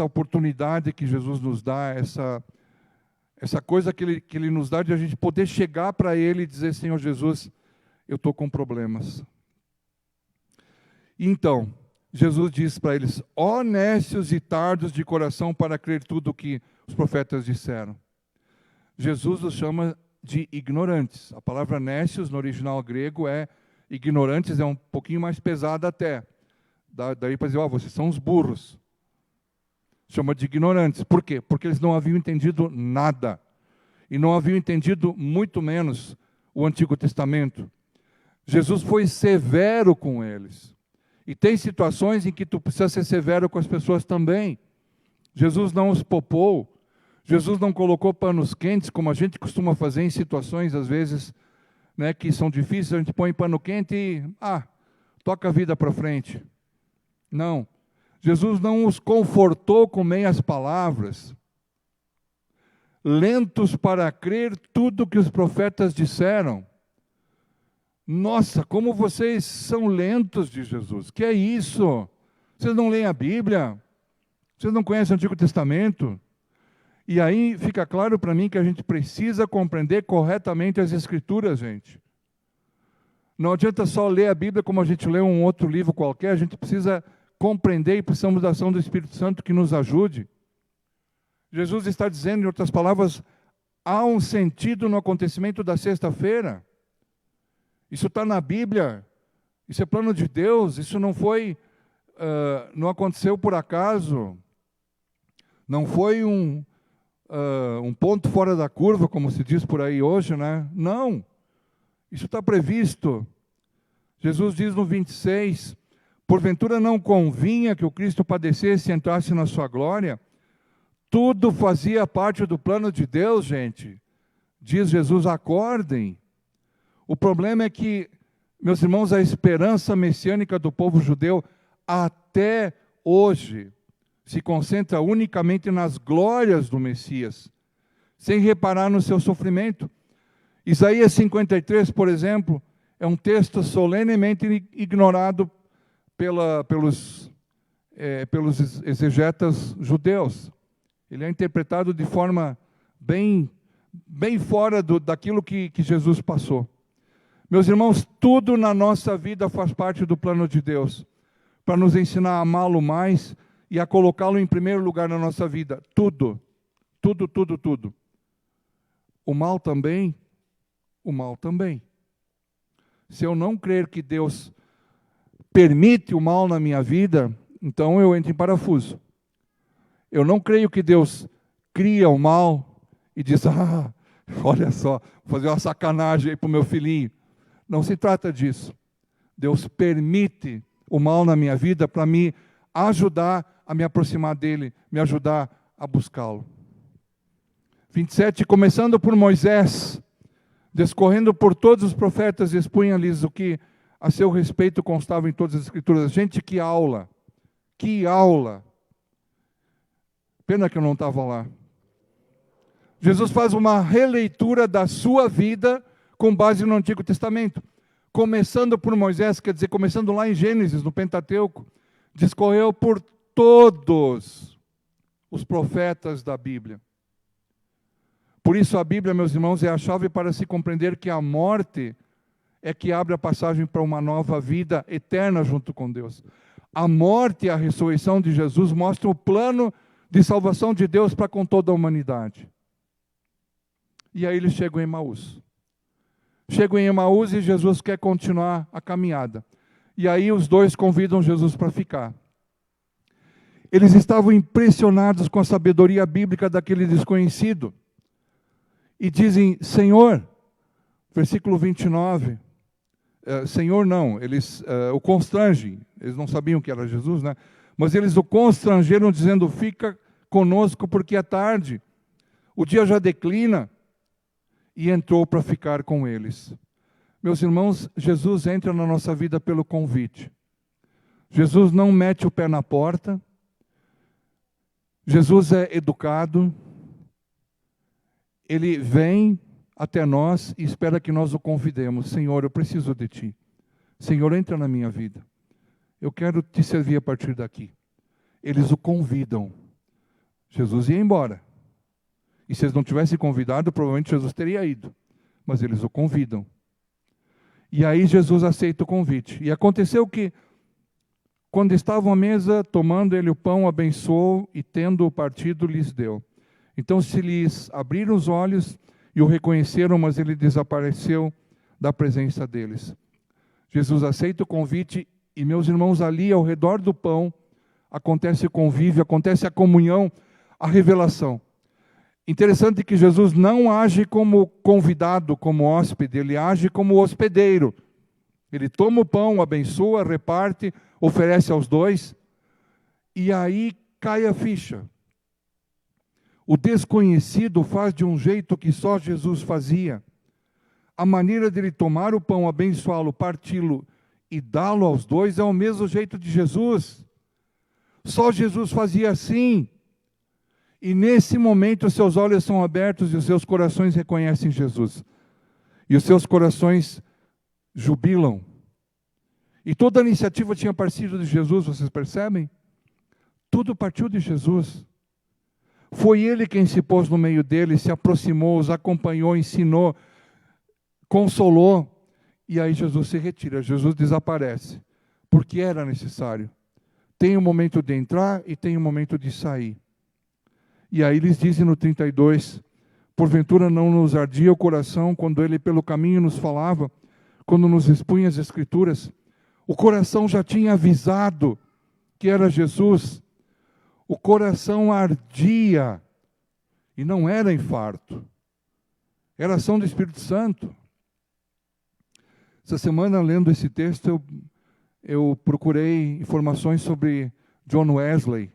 [SPEAKER 4] oportunidade que Jesus nos dá, essa coisa que ele nos dá de a gente poder chegar para Ele e dizer, Senhor Jesus, eu estou com problemas. E então, Jesus diz para eles, ó nécios e tardos de coração para crer tudo o que os profetas disseram. Jesus os chama de ignorantes. A palavra nécios, no original grego, é ignorantes, é um pouquinho mais pesada até. Daí para dizer, vocês são os burros. Chama de ignorantes. Por quê? Porque eles não haviam entendido nada. E não haviam entendido muito menos o Antigo Testamento. Jesus foi severo com eles. E tem situações em que tu precisa ser severo com as pessoas também. Jesus não os poupou. Jesus não colocou panos quentes, como a gente costuma fazer em situações, às vezes, né, que são difíceis. A gente põe pano quente e, toca a vida para frente. Não. Jesus não os confortou com meias palavras. Lentos para crer tudo que os profetas disseram. Nossa, como vocês são lentos de Jesus. Que é isso? Vocês não leem a Bíblia? Vocês não conhecem o Antigo Testamento? E aí fica claro para mim que a gente precisa compreender corretamente as Escrituras, gente. Não adianta só ler a Bíblia como a gente lê um outro livro qualquer, a gente precisa compreender e precisamos da ação do Espírito Santo que nos ajude. Jesus está dizendo, em outras palavras, há um sentido no acontecimento da sexta-feira. Isso está na Bíblia, isso é plano de Deus, isso não aconteceu por acaso, não foi um ponto fora da curva, como se diz por aí hoje, né? Não, isso está previsto. Jesus diz no 26, porventura não convinha que o Cristo padecesse e entrasse na sua glória? Tudo fazia parte do plano de Deus, gente. Diz Jesus, acordem. O problema é que, meus irmãos, a esperança messiânica do povo judeu, até hoje, se concentra unicamente nas glórias do Messias, sem reparar no seu sofrimento. Isaías 53, por exemplo, é um texto solenemente ignorado pelos exegetas judeus. Ele é interpretado de forma bem fora daquilo que Jesus passou. Meus irmãos, tudo na nossa vida faz parte do plano de Deus, para nos ensinar a amá-lo mais e a colocá-lo em primeiro lugar na nossa vida. Tudo. Tudo, tudo, tudo. O mal também. O mal também. Se eu não crer que Deus permite o mal na minha vida, então eu entro em parafuso. Eu não creio que Deus cria o mal e diz, olha só, vou fazer uma sacanagem aí para o meu filhinho. Não se trata disso. Deus permite o mal na minha vida para me ajudar a me aproximar dele, me ajudar a buscá-lo. 27, começando por Moisés, discorrendo por todos os profetas, expunha-lhes o que a seu respeito constava em todas as Escrituras. Gente, que aula! Que aula! Pena que eu não estava lá. Jesus faz uma releitura da sua vida com base no Antigo Testamento. Começando por Moisés, quer dizer, começando lá em Gênesis, no Pentateuco, discorreu por todos os profetas da Bíblia. Por isso a Bíblia, meus irmãos, é a chave para se compreender que a morte é que abre a passagem para uma nova vida eterna junto com Deus. A morte e a ressurreição de Jesus mostram o plano de salvação de Deus para com toda a humanidade. E aí eles chegam em Emaús. Chegam em Emaús e Jesus quer continuar a caminhada. E aí os dois convidam Jesus para ficar. Eles estavam impressionados com a sabedoria bíblica daquele desconhecido. E dizem, Senhor, versículo 29, Senhor não, eles o constrangem, eles não sabiam que era Jesus, né? Mas eles o constrangeram dizendo, fica conosco porque é tarde, o dia já declina, e entrou para ficar com eles. Meus irmãos, Jesus entra na nossa vida pelo convite. Jesus não mete o pé na porta, Jesus é educado, Ele vem até nós e espera que nós o convidemos. Senhor, eu preciso de Ti. Senhor, entra na minha vida. Eu quero Te servir a partir daqui. Eles o convidam. Jesus ia embora. E se eles não tivessem convidado, provavelmente Jesus teria ido. Mas eles o convidam. E aí Jesus aceita o convite. E aconteceu que, quando estavam à mesa, tomando ele o pão, abençoou e, tendo-o partido, lhes deu. Então se lhes abriram os olhos e o reconheceram, mas ele desapareceu da presença deles. Jesus aceita o convite e, meus irmãos, ali ao redor do pão, acontece o convívio, acontece a comunhão, a revelação. Interessante que Jesus não age como convidado, como hóspede, ele age como hospedeiro. Ele toma o pão, abençoa, reparte, oferece aos dois, e aí cai a ficha. O desconhecido faz de um jeito que só Jesus fazia. A maneira dele tomar o pão, abençoá-lo, parti-lo e dá-lo aos dois é o mesmo jeito de Jesus. Só Jesus fazia assim. E nesse momento os seus olhos são abertos e os seus corações reconhecem Jesus. E os seus corações jubilam. E toda a iniciativa tinha partido de Jesus, vocês percebem? Tudo partiu de Jesus. Foi Ele quem se pôs no meio deles, se aproximou, os acompanhou, ensinou, consolou. E aí Jesus se retira, Jesus desaparece. Porque era necessário. Tem um momento de entrar e tem um momento de sair. E aí eles dizem no 32, porventura não nos ardia o coração quando Ele pelo caminho nos falava, quando nos expunha as Escrituras. O coração já tinha avisado que era Jesus. O coração ardia. E não era infarto. Era ação do Espírito Santo. Essa semana, lendo esse texto, eu procurei informações sobre John Wesley,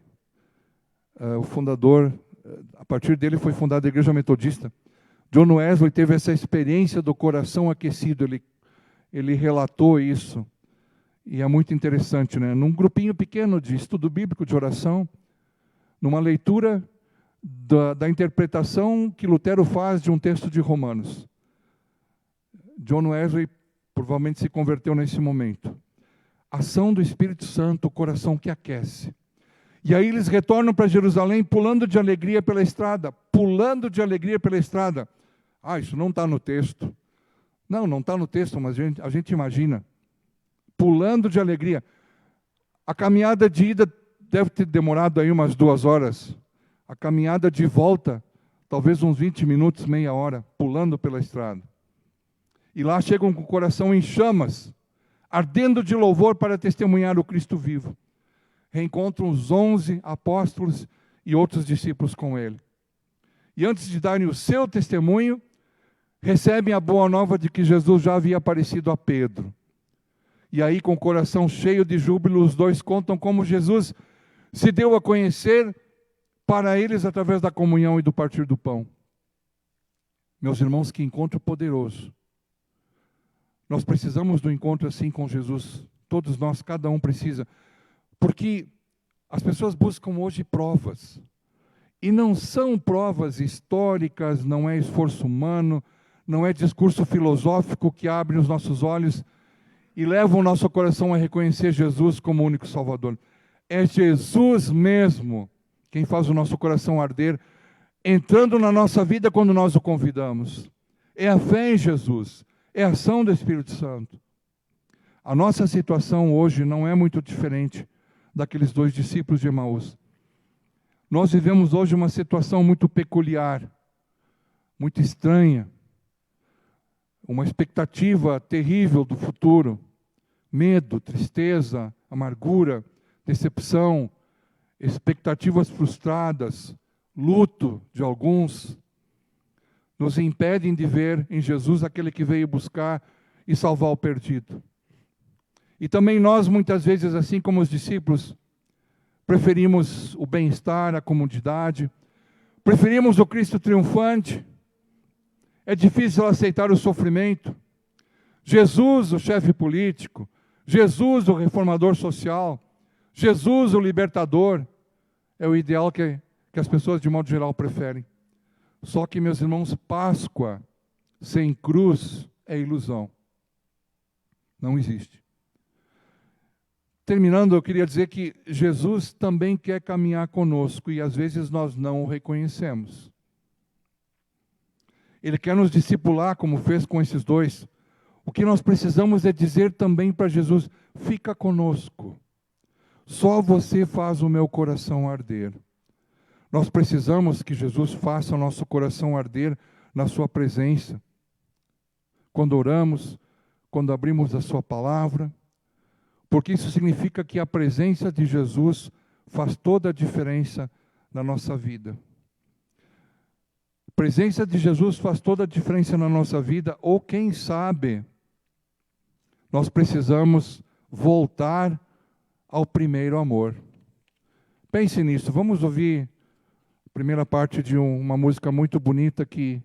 [SPEAKER 4] o fundador. A partir dele foi fundada a Igreja Metodista. John Wesley teve essa experiência do coração aquecido. Ele relatou isso. E é muito interessante, né? Num grupinho pequeno de estudo bíblico, de oração, numa leitura da interpretação que Lutero faz de um texto de Romanos. John Wesley provavelmente se converteu nesse momento. Ação do Espírito Santo, o coração que aquece. E aí eles retornam para Jerusalém pulando de alegria pela estrada. Pulando de alegria pela estrada. Ah, isso não está no texto. Não está no texto, mas a gente imagina. Pulando de alegria. A caminhada de ida deve ter demorado aí umas 2 horas. A caminhada de volta, talvez uns 20 minutos, meia hora, pulando pela estrada. E lá chegam com o coração em chamas, ardendo de louvor para testemunhar o Cristo vivo. Reencontram os 11 apóstolos e outros discípulos com ele. E antes de darem o seu testemunho, recebem a boa nova de que Jesus já havia aparecido a Pedro. E aí, com o coração cheio de júbilo, os dois contam como Jesus se deu a conhecer para eles através da comunhão e do partir do pão. Meus irmãos, que encontro poderoso. Nós precisamos do encontro assim com Jesus. Todos nós, cada um precisa. Porque as pessoas buscam hoje provas. E não são provas históricas, não é esforço humano, não é discurso filosófico que abre os nossos olhos e leva o nosso coração a reconhecer Jesus como o único Salvador. É Jesus mesmo quem faz o nosso coração arder, entrando na nossa vida quando nós o convidamos. É a fé em Jesus, é a ação do Espírito Santo. A nossa situação hoje não é muito diferente daqueles 2 discípulos de Emaús. Nós vivemos hoje uma situação muito peculiar, muito estranha, uma expectativa terrível do futuro, medo, tristeza, amargura, decepção, expectativas frustradas, luto de alguns, nos impedem de ver em Jesus aquele que veio buscar e salvar o perdido. E também nós, muitas vezes, assim como os discípulos, preferimos o bem-estar, a comodidade, preferimos o Cristo triunfante. É difícil aceitar o sofrimento. Jesus, o chefe político, Jesus, o reformador social, Jesus, o libertador, é o ideal que as pessoas, de modo geral, preferem. Só que, meus irmãos, Páscoa sem cruz é ilusão. Não existe. Terminando, eu queria dizer que Jesus também quer caminhar conosco e às vezes nós não o reconhecemos. Ele quer nos discipular, como fez com esses dois. O que nós precisamos é dizer também para Jesus: fica conosco. Só você faz o meu coração arder. Nós precisamos que Jesus faça o nosso coração arder na sua presença. Quando oramos, quando abrimos a sua palavra, porque isso significa que a presença de Jesus faz toda a diferença na nossa vida. A presença de Jesus faz toda a diferença na nossa vida, ou quem sabe, nós precisamos voltar ao primeiro amor. Pense nisso. Vamos ouvir a primeira parte de uma música muito bonita que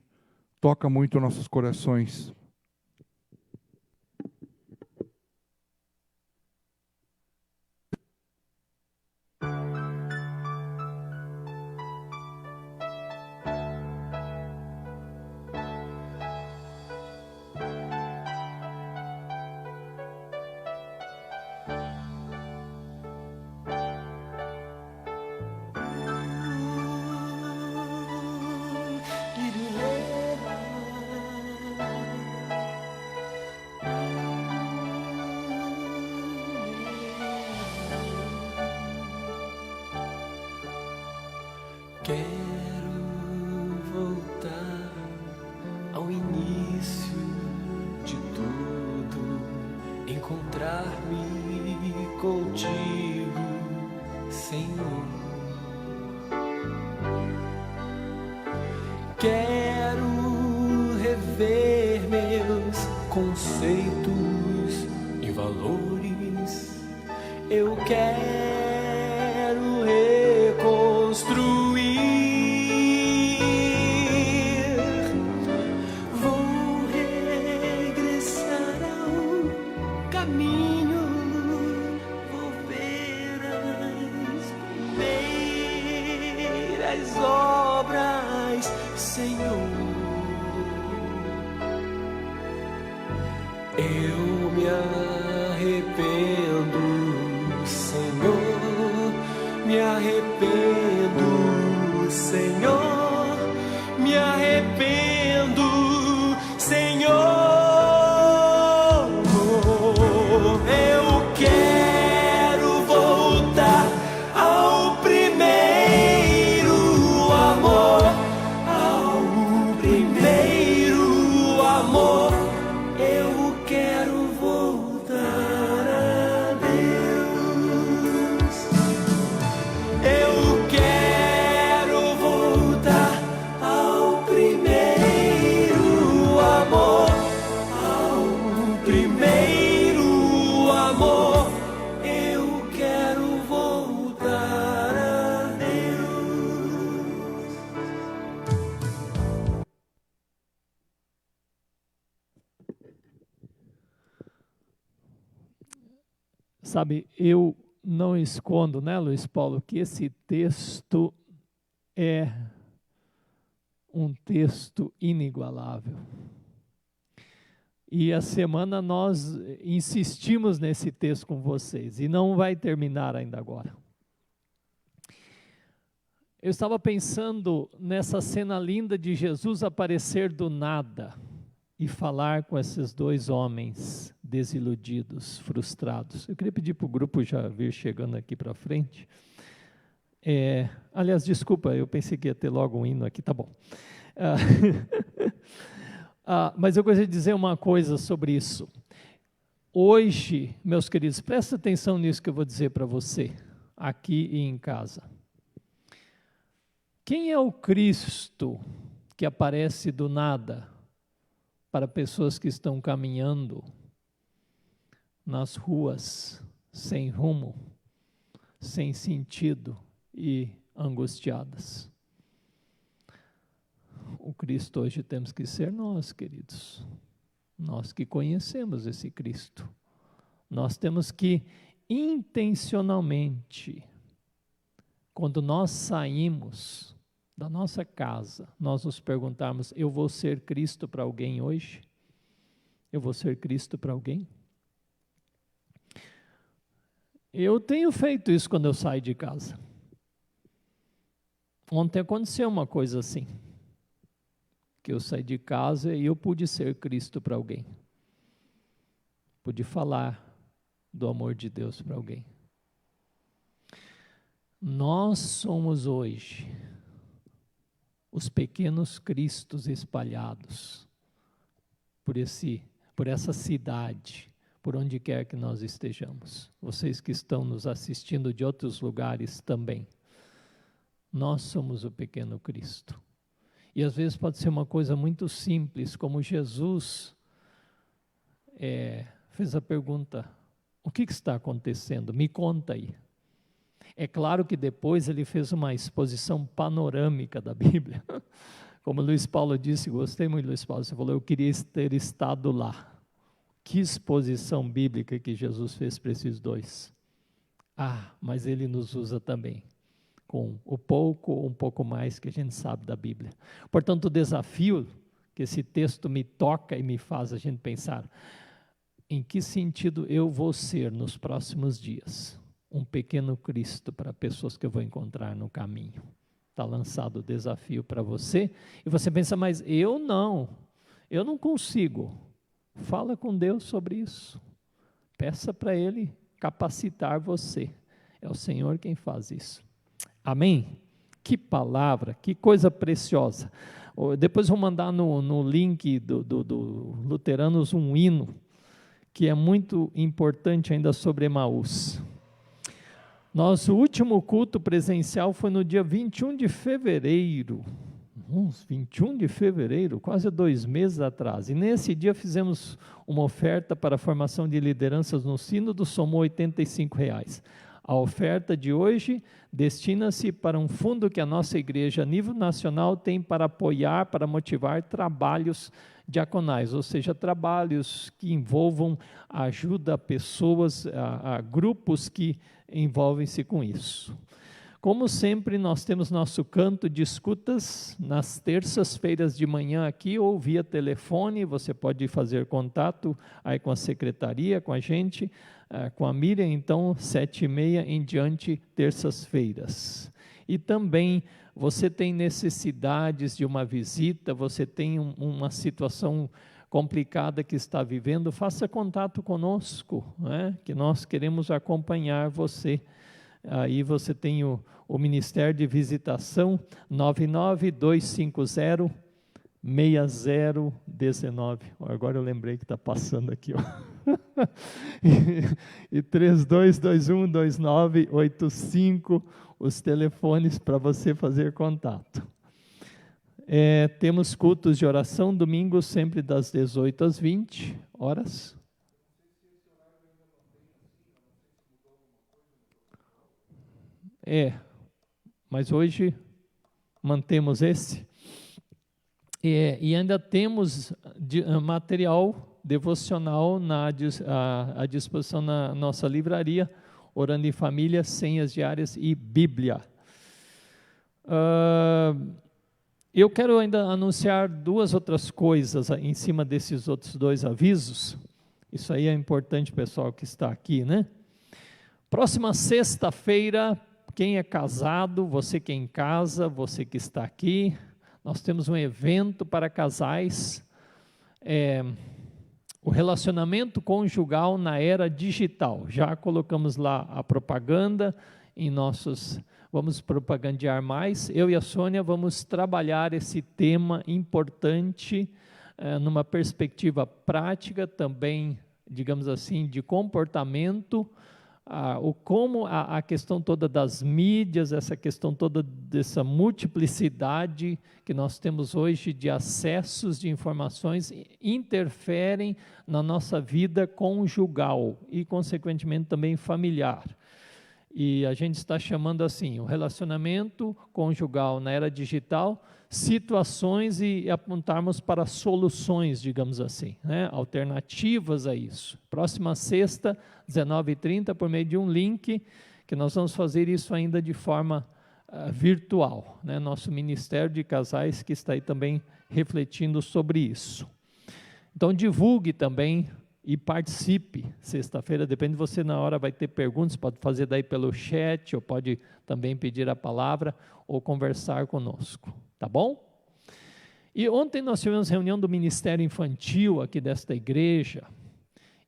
[SPEAKER 4] toca muito nossos corações.
[SPEAKER 5] Quero voltar ao início de tudo, encontrar-me contigo, Senhor. Quero rever meus conceitos e valores. Eu quero reconstruir. Eu me arrependo, Senhor, me arrependo, Senhor, me arrependo, Senhor. Eu quero voltar ao primeiro amor, ao primeiro amor. Eu quero voltar a Deus. Eu quero voltar ao primeiro amor, ao primeiro amor. Eu quero voltar a Deus.
[SPEAKER 1] Sabe, eu não escondo, né, Luiz Paulo, que esse texto é um texto inigualável. E a semana nós insistimos nesse texto com vocês, e não vai terminar ainda agora. Eu estava pensando nessa cena linda de Jesus aparecer do nada e falar com esses dois homens desiludidos, frustrados. Eu queria pedir para o grupo já vir chegando aqui para frente. Aliás, desculpa, eu pensei que ia ter logo um hino aqui, tá bom. Mas eu gostaria de dizer uma coisa sobre isso. Hoje, meus queridos, presta atenção nisso que eu vou dizer para você. aqui e em casa. Quem é o Cristo que aparece do nada para pessoas que estão caminhando nas ruas, sem rumo, sem sentido e angustiadas? O Cristo hoje temos que ser nós, queridos. Nós que conhecemos esse Cristo. Nós temos que intencionalmente, quando nós saímos da nossa casa, nós nos perguntarmos: eu vou ser Cristo para alguém hoje? Eu vou ser Cristo para alguém? Eu tenho feito isso quando eu saio de casa. Ontem aconteceu uma coisa assim, que eu saí de casa e eu pude ser Cristo para alguém. Pude falar do amor de Deus para alguém. Nós somos hoje os pequenos Cristos espalhados por essa cidade, por onde quer que nós estejamos. Vocês que estão nos assistindo de outros lugares também. Nós somos o pequeno Cristo. E às vezes pode ser uma coisa muito simples, como Jesus fez a pergunta: o que está acontecendo? Me conta aí. É claro que depois ele fez uma exposição panorâmica da Bíblia. Como Luiz Paulo disse, gostei muito, Luiz Paulo, você falou: eu queria ter estado lá. Que exposição bíblica que Jesus fez para esses dois. Mas ele nos usa também, com o pouco ou um pouco mais que a gente sabe da Bíblia. Portanto, o desafio que esse texto me toca e me faz a gente pensar: em que sentido eu vou ser nos próximos dias? Um pequeno Cristo para pessoas que eu vou encontrar no caminho. Está lançado o desafio para você, e você pensa: mas eu não consigo. Fala com Deus sobre isso. Peça para Ele capacitar você. É o Senhor quem faz isso. Amém? Que palavra, que coisa preciosa. Depois vou mandar no link do Luteranos um hino, que é muito importante ainda sobre Emaús. Nosso último culto presencial foi no dia 21 de fevereiro. 21 de fevereiro, quase 2 meses atrás. E nesse dia fizemos uma oferta para a formação de lideranças no Sínodo, somou R$ 85. A oferta de hoje destina-se para um fundo que a nossa igreja, a nível nacional, tem para apoiar, para motivar trabalhos diaconais, ou seja, trabalhos que envolvam ajuda a pessoas, a grupos que envolvem-se com isso. Como sempre, nós temos nosso canto de escutas nas terças-feiras de manhã aqui, ou via telefone. Você pode fazer contato aí com a secretaria, com a gente, com a Miriam, então, 7h30 em diante, terças-feiras. E também, você tem necessidades de uma visita, você tem uma situação complicada que está vivendo, faça contato conosco, né? Que nós queremos acompanhar você. Aí você tem o Ministério de Visitação, 99250-6019. Agora eu lembrei que está passando aqui, ó. E 32212985, os telefones para você fazer contato. Temos cultos de oração, domingo, sempre das 18 às 20 horas. Mas hoje mantemos esse. E ainda temos material devocional à disposição na nossa livraria, Orando em Família, Senhas Diárias e Bíblia. Eu quero ainda anunciar 2 outras coisas em cima desses outros 2 avisos. Isso aí é importante, pessoal que está aqui, né? Próxima sexta-feira, quem é casado, você que é em casa, você que está aqui, nós temos um evento para casais, o relacionamento conjugal na era digital. Já colocamos lá a propaganda vamos propagandear mais. Eu e a Sônia vamos trabalhar esse tema importante, numa perspectiva prática também, digamos assim, de comportamento, como a questão toda das mídias, essa questão toda dessa multiplicidade que nós temos hoje de acessos de informações interferem na nossa vida conjugal e, consequentemente, também familiar. E a gente está chamando assim, o relacionamento conjugal na era digital, situações e apontarmos para soluções, digamos assim, né? Alternativas a isso. Próxima sexta, 19h30, por meio de um link, que nós vamos fazer isso ainda de forma virtual, né? Nosso Ministério de Casais que está aí também refletindo sobre isso. Então divulgue também e participe. Sexta-feira, depende de você, na hora vai ter perguntas, pode fazer daí pelo chat, ou pode também pedir a palavra, ou conversar conosco, tá bom? E ontem nós tivemos reunião do Ministério Infantil aqui desta igreja,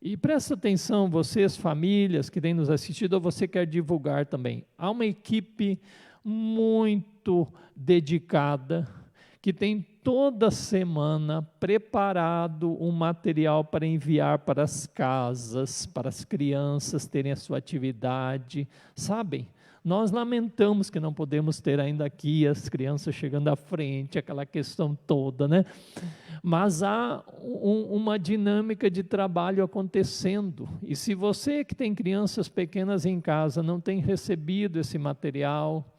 [SPEAKER 1] e presta atenção, vocês, famílias que têm nos assistido, ou você quer divulgar também, há uma equipe muito dedicada, que tem toda semana preparado um material para enviar para as casas, para as crianças terem a sua atividade, sabem? Nós lamentamos que não podemos ter ainda aqui as crianças chegando à frente, aquela questão toda, né? Mas há uma dinâmica de trabalho acontecendo, e se você que tem crianças pequenas em casa não tem recebido esse material,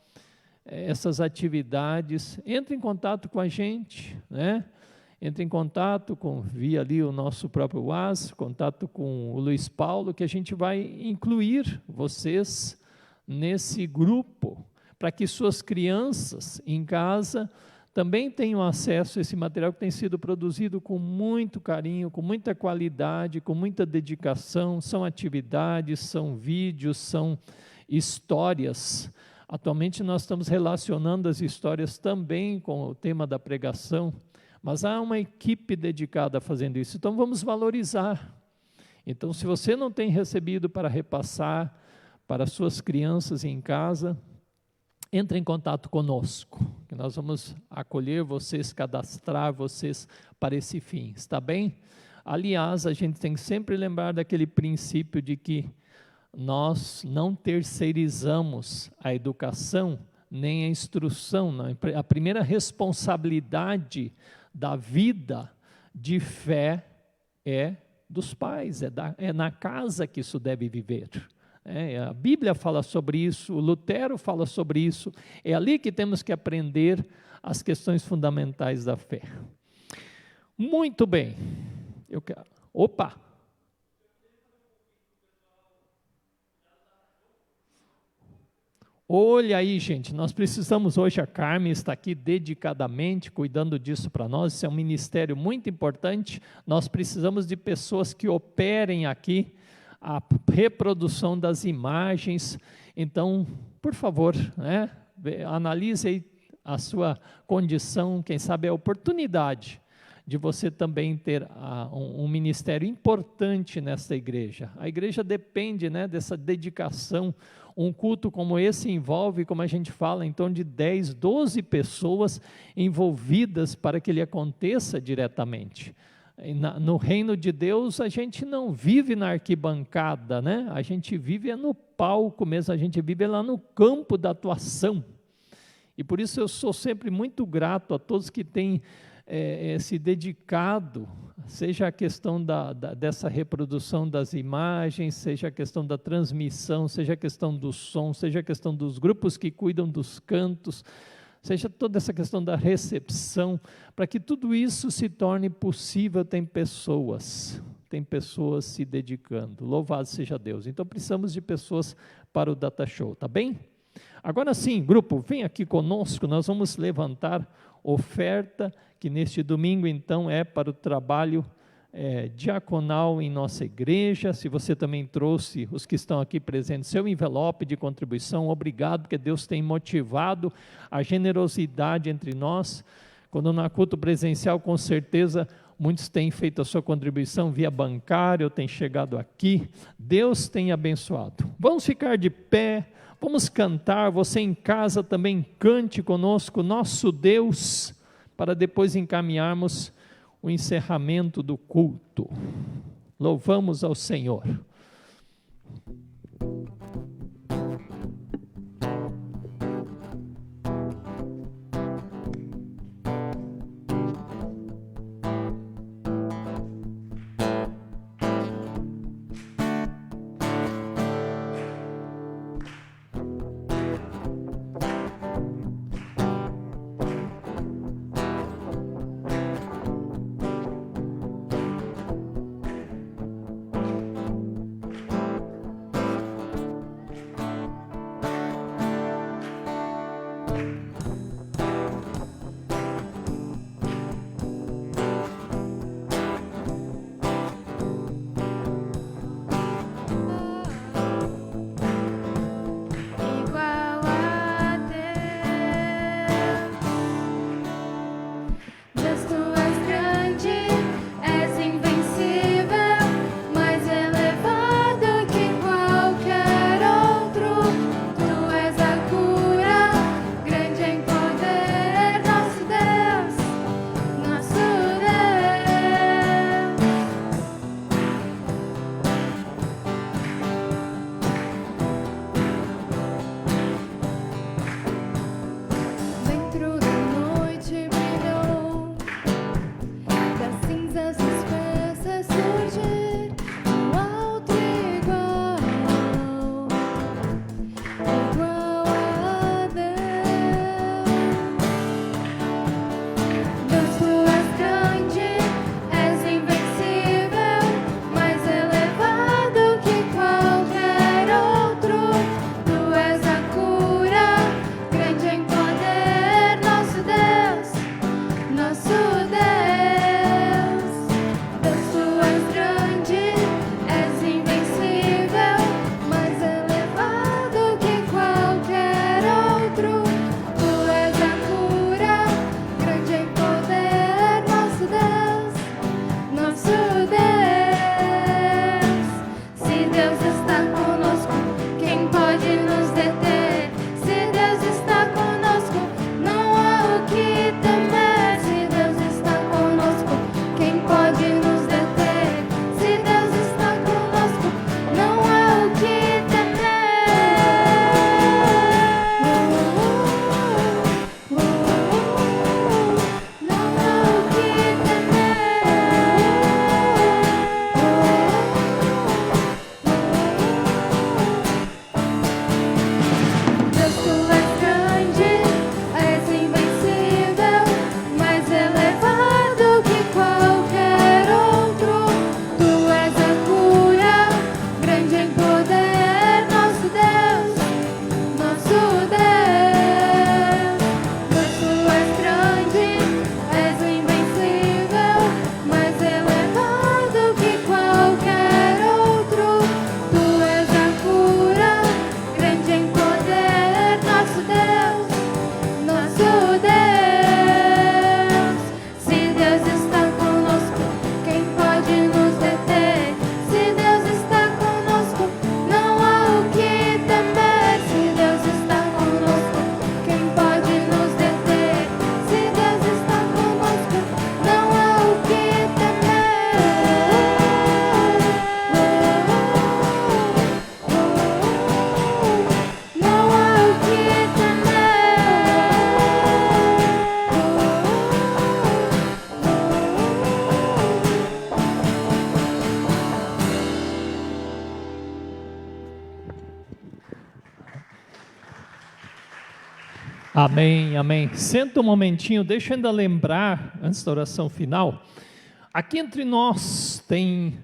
[SPEAKER 1] essas atividades, entre em contato com a gente, né? Entre em contato via ali o nosso próprio WhatsApp, contato com o Luiz Paulo, que a gente vai incluir vocês nesse grupo, para que suas crianças em casa também tenham acesso a esse material que tem sido produzido com muito carinho, com muita qualidade, com muita dedicação, são atividades, são vídeos, são histórias. Atualmente nós estamos relacionando as histórias também com o tema da pregação, mas há uma equipe dedicada a fazendo isso, então vamos valorizar. Então, se você não tem recebido para repassar para suas crianças em casa, entre em contato conosco, que nós vamos acolher vocês, cadastrar vocês para esse fim, está bem? Aliás, a gente tem que sempre lembrar daquele princípio de que nós não terceirizamos a educação nem a instrução. Não. A primeira responsabilidade da vida de fé é dos pais, é na casa que isso deve viver. A Bíblia fala sobre isso, o Lutero fala sobre isso, é ali que temos que aprender as questões fundamentais da fé. Muito bem, opa! Olha aí, gente, nós precisamos hoje, a Carmen está aqui dedicadamente cuidando disso para nós, isso é um ministério muito importante, nós precisamos de pessoas que operem aqui a reprodução das imagens, então, por favor, né, analise aí a sua condição, quem sabe a oportunidade de você também ter um ministério importante nessa igreja. A igreja depende, né, dessa dedicação. Um culto como esse envolve, como a gente fala, em torno de 10, 12 pessoas envolvidas para que ele aconteça diretamente. No reino de Deus, a gente não vive na arquibancada, né? A gente vive no palco mesmo, a gente vive lá no campo da atuação. E por isso eu sou sempre muito grato a todos que têm se dedicado, seja a questão dessa reprodução das imagens, seja a questão da transmissão, seja a questão do som, seja a questão dos grupos que cuidam dos cantos, seja toda essa questão da recepção, para que tudo isso se torne possível, tem pessoas se dedicando, louvado seja Deus. Então precisamos de pessoas para o Data Show, tá bem? Agora sim, grupo, vem aqui conosco, nós vamos levantar oferta, que neste domingo então é para o trabalho diaconal em nossa igreja. Se você também trouxe, os que estão aqui presentes, seu envelope de contribuição, obrigado, porque Deus tem motivado a generosidade entre nós. Quando não há culto presencial, com certeza, muitos têm feito a sua contribuição via bancária, ou têm chegado aqui, Deus tem abençoado. Vamos ficar de pé, vamos cantar, você em casa também cante conosco, nosso Deus, para depois encaminharmos o encerramento do culto. Louvamos ao Senhor. Amém, amém. Senta um momentinho, deixa eu ainda lembrar, antes da oração final, aqui entre nós tem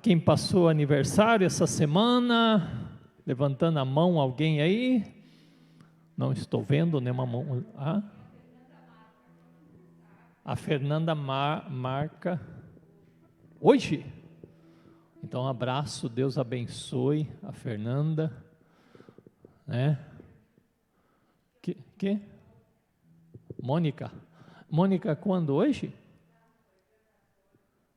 [SPEAKER 1] quem passou aniversário essa semana, levantando a mão, alguém aí? Não estou vendo nenhuma mão. A Fernanda marca hoje? Então, um abraço, Deus abençoe a Fernanda, né? Que? Mônica, quando? Hoje?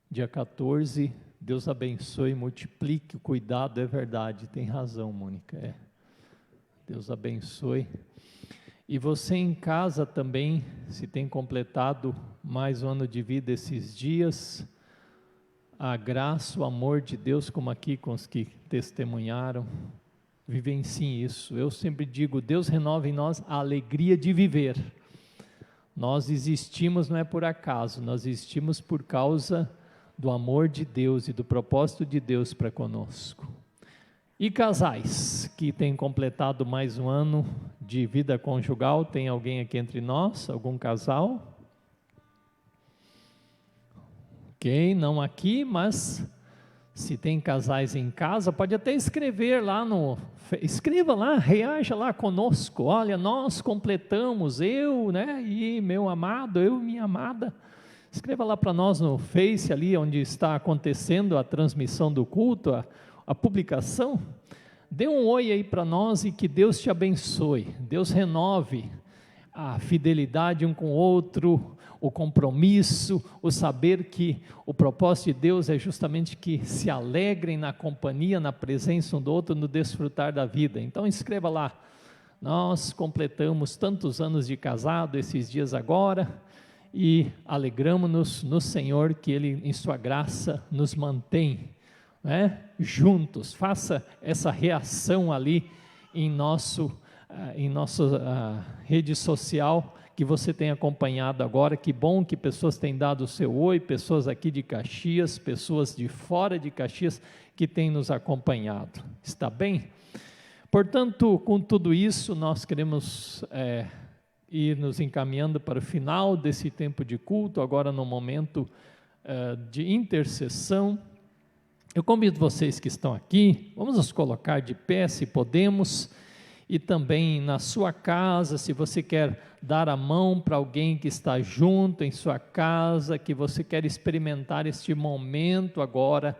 [SPEAKER 1] Dia 14, Deus abençoe, multiplique o cuidado, é verdade, tem razão, Mônica, Deus abençoe. E você em casa também, se tem completado mais um ano de vida esses dias, a graça, o amor de Deus, como aqui com os que testemunharam, vivenciem isso. Eu sempre digo, Deus renova em nós a alegria de viver. Nós existimos não é por acaso, nós existimos por causa do amor de Deus e do propósito de Deus para conosco. E casais que têm completado mais um ano de vida conjugal, tem alguém aqui entre nós? Algum casal? Ok, não aqui, mas se tem casais em casa, pode até escrever lá escreva lá, reaja lá conosco, olha, nós completamos, eu, né, e meu amado, eu e minha amada, escreva lá para nós no Face, ali onde está acontecendo a transmissão do culto, a publicação, dê um oi aí para nós e que Deus te abençoe, Deus renove a fidelidade um com o outro, o compromisso, o saber que o propósito de Deus é justamente que se alegrem na companhia, na presença um do outro, no desfrutar da vida. Então escreva lá, nós completamos tantos anos de casado esses dias agora e alegramos-nos no Senhor que Ele em sua graça nos mantém, né, juntos. Faça essa reação ali em nossa rede social que você tem acompanhado agora. Que bom que pessoas têm dado o seu oi, pessoas aqui de Caxias, pessoas de fora de Caxias que têm nos acompanhado, está bem? Portanto, com tudo isso, nós queremos ir nos encaminhando para o final desse tempo de culto, agora no momento de intercessão. Eu convido vocês que estão aqui, vamos nos colocar de pé se podemos, e também na sua casa, se você quer dar a mão para alguém que está junto em sua casa, que você quer experimentar este momento agora,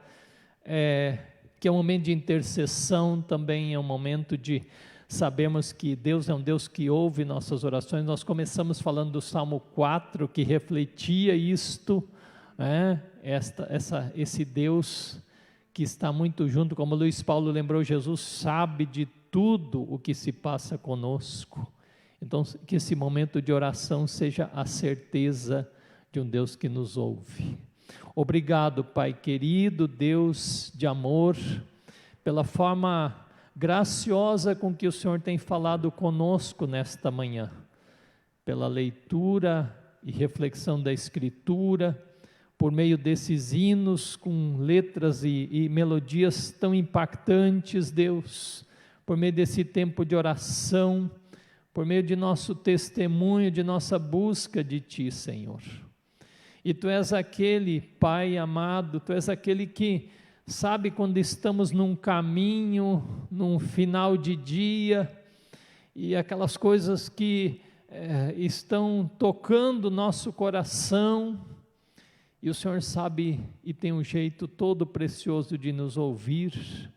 [SPEAKER 1] que é um momento de intercessão, também é um momento de sabemos que Deus é um Deus que ouve nossas orações. Nós começamos falando do Salmo 4, que refletia isto, esse Deus que está muito junto, como Luiz Paulo lembrou, Jesus sabe de tudo o que se passa conosco. Então, que esse momento de oração seja a certeza de um Deus que nos ouve. Obrigado, Pai querido, Deus de amor, pela forma graciosa com que o Senhor tem falado conosco nesta manhã, pela leitura e reflexão da Escritura, por meio desses hinos com letras e melodias tão impactantes, Deus, por meio desse tempo de oração, por meio de nosso testemunho, de nossa busca de Ti, Senhor. E Tu és aquele, Pai amado, Tu és aquele que sabe quando estamos num caminho, num final de dia, e aquelas coisas que estão tocando nosso coração, e o Senhor sabe e tem um jeito todo precioso de nos ouvir,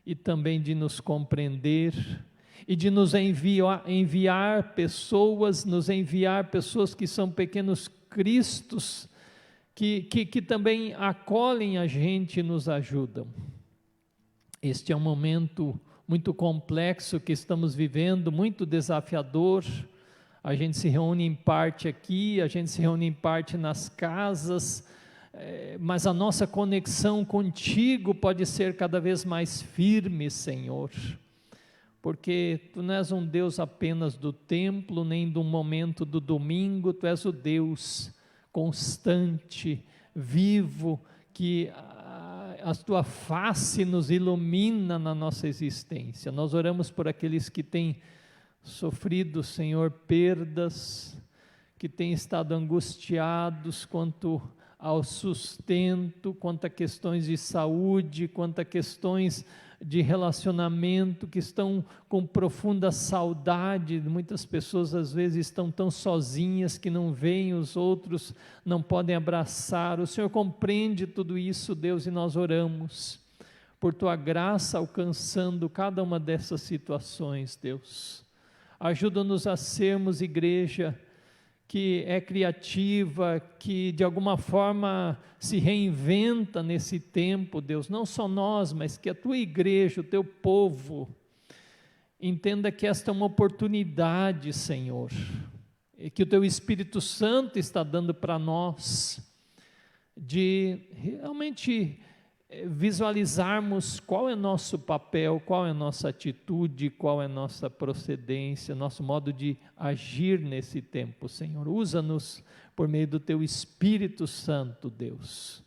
[SPEAKER 1] e também de nos compreender, e de nos enviar pessoas que são pequenos cristos, que também acolhem a gente e nos ajudam. Este é um momento muito complexo que estamos vivendo, muito desafiador. A gente se reúne em parte aqui, a gente se reúne em parte nas casas, mas a nossa conexão contigo pode ser cada vez mais firme, Senhor, porque Tu não és um Deus apenas do templo, nem do momento do domingo, Tu és o Deus constante, vivo, que a Tua face nos ilumina na nossa existência. Nós oramos por aqueles que têm sofrido, Senhor, perdas, que têm estado angustiados quanto ao sustento, quanto a questões de saúde, quanto a questões de relacionamento, que estão com profunda saudade. Muitas pessoas às vezes estão tão sozinhas que não veem os outros, não podem abraçar. O Senhor compreende tudo isso, Deus, e nós oramos por Tua graça alcançando cada uma dessas situações, Deus. Ajuda-nos a sermos igreja que é criativa, que de alguma forma se reinventa nesse tempo, Deus, não só nós, mas que a Tua igreja, o Teu povo, entenda que esta é uma oportunidade, Senhor, e que o Teu Espírito Santo está dando para nós, de realmente visualizarmos qual é nosso papel, qual é nossa atitude, qual é nossa procedência, nosso modo de agir nesse tempo, Senhor. Usa-nos por meio do Teu Espírito Santo, Deus.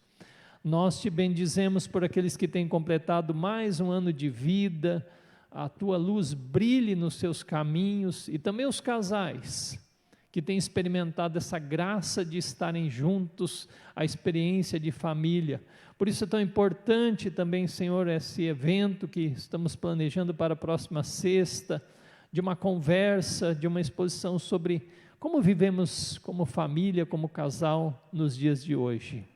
[SPEAKER 1] Nós Te bendizemos por aqueles que têm completado mais um ano de vida, a Tua luz brilhe nos seus caminhos, e também os casais que têm experimentado essa graça de estarem juntos, a experiência de família. Por isso é tão importante também, Senhor, esse evento que estamos planejando para a próxima sexta, de uma conversa, de uma exposição sobre como vivemos como família, como casal nos dias de hoje.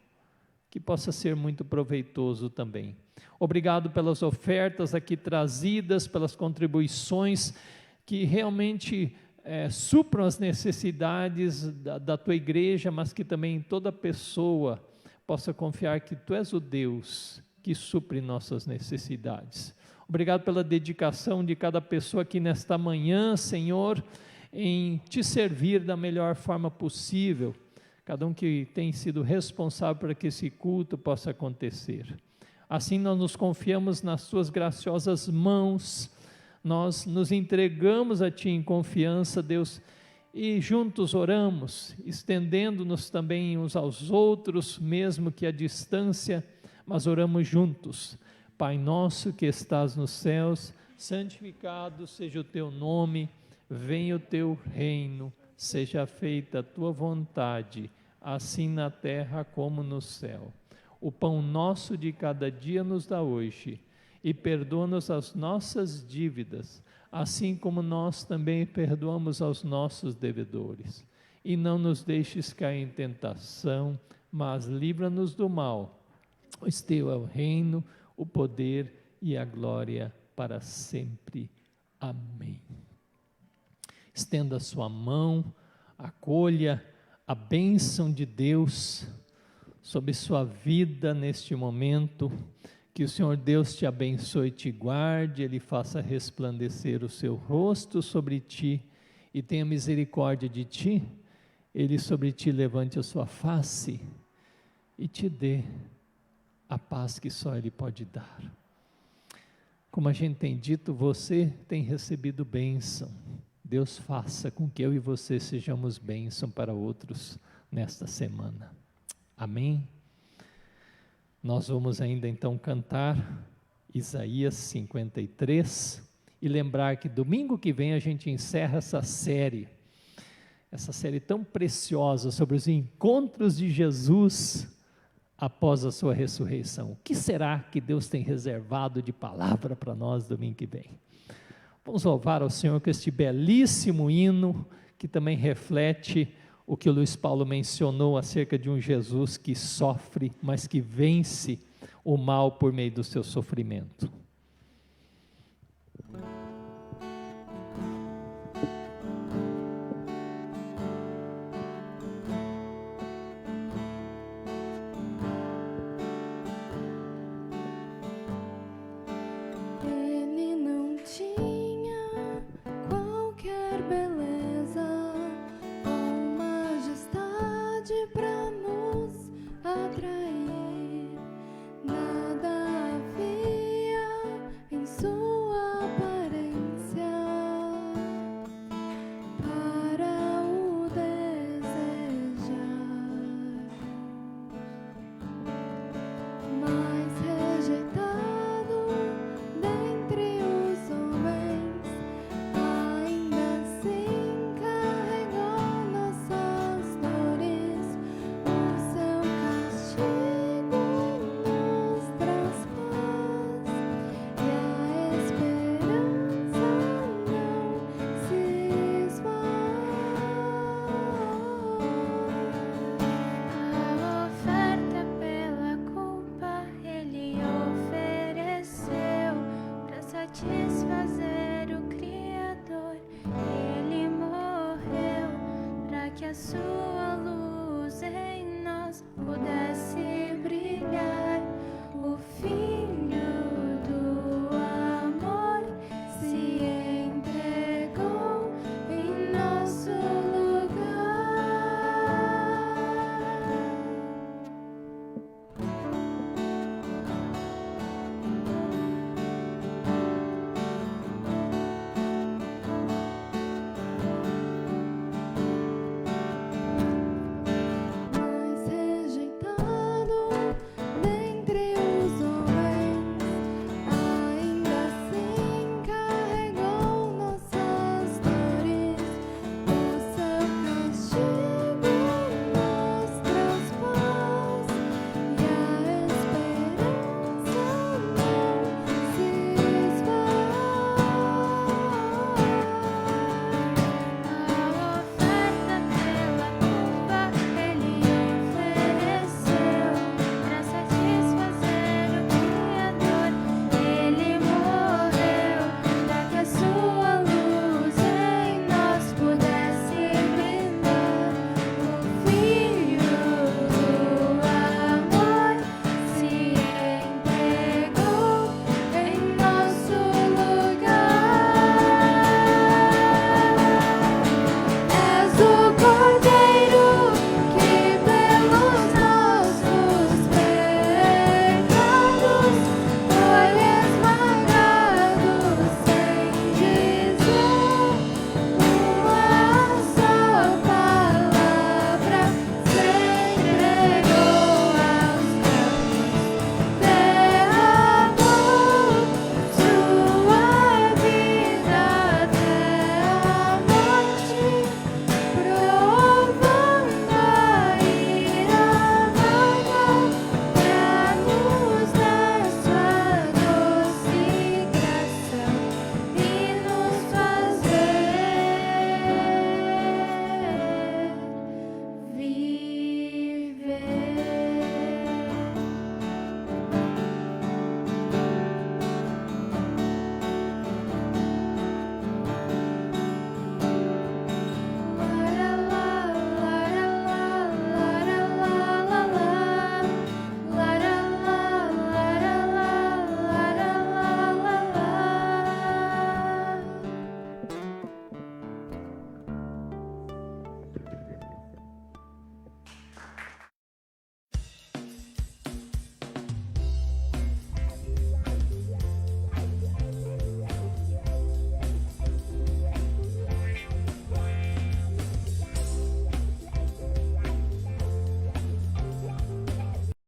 [SPEAKER 1] Que possa ser muito proveitoso também. Obrigado pelas ofertas aqui trazidas, pelas contribuições que realmente supram as necessidades da Tua igreja, mas que também toda pessoa possa confiar que Tu és o Deus que supre nossas necessidades. Obrigado pela dedicação de cada pessoa aqui nesta manhã, Senhor, em Te servir da melhor forma possível, cada um que tem sido responsável para que esse culto possa acontecer. Assim nós nos confiamos nas Tuas graciosas mãos, nós nos entregamos a Ti em confiança, Deus, e juntos oramos, estendendo-nos também uns aos outros, mesmo que à distância, mas oramos juntos. Pai nosso que estás nos céus, santificado seja o Teu nome, venha o Teu reino, seja feita a Tua vontade, assim na terra como no céu. O pão nosso de cada dia nos dá hoje, e perdoa-nos as nossas dívidas, assim como nós também perdoamos aos nossos devedores. E não nos deixes cair em tentação, mas livra-nos do mal. Pois Teu é o reino, o poder e a glória para sempre. Amém. Estenda a sua mão, acolha a bênção de Deus sobre sua vida neste momento. Que o Senhor Deus te abençoe e te guarde, Ele faça resplandecer o seu rosto sobre ti e tenha misericórdia de ti, Ele sobre ti levante a sua face e te dê a paz que só Ele pode dar. Como a gente tem dito, você tem recebido bênção. Deus faça com que eu e você sejamos bênção para outros nesta semana. Amém? Nós vamos ainda então cantar Isaías 53 e lembrar que domingo que vem a gente encerra essa série tão preciosa sobre os encontros de Jesus após a sua ressurreição. O que será que Deus tem reservado de palavra para nós domingo que vem? Vamos louvar ao Senhor com este belíssimo hino que também reflete o que o Luiz Paulo mencionou acerca de um Jesus que sofre, mas que vence o mal por meio do seu sofrimento.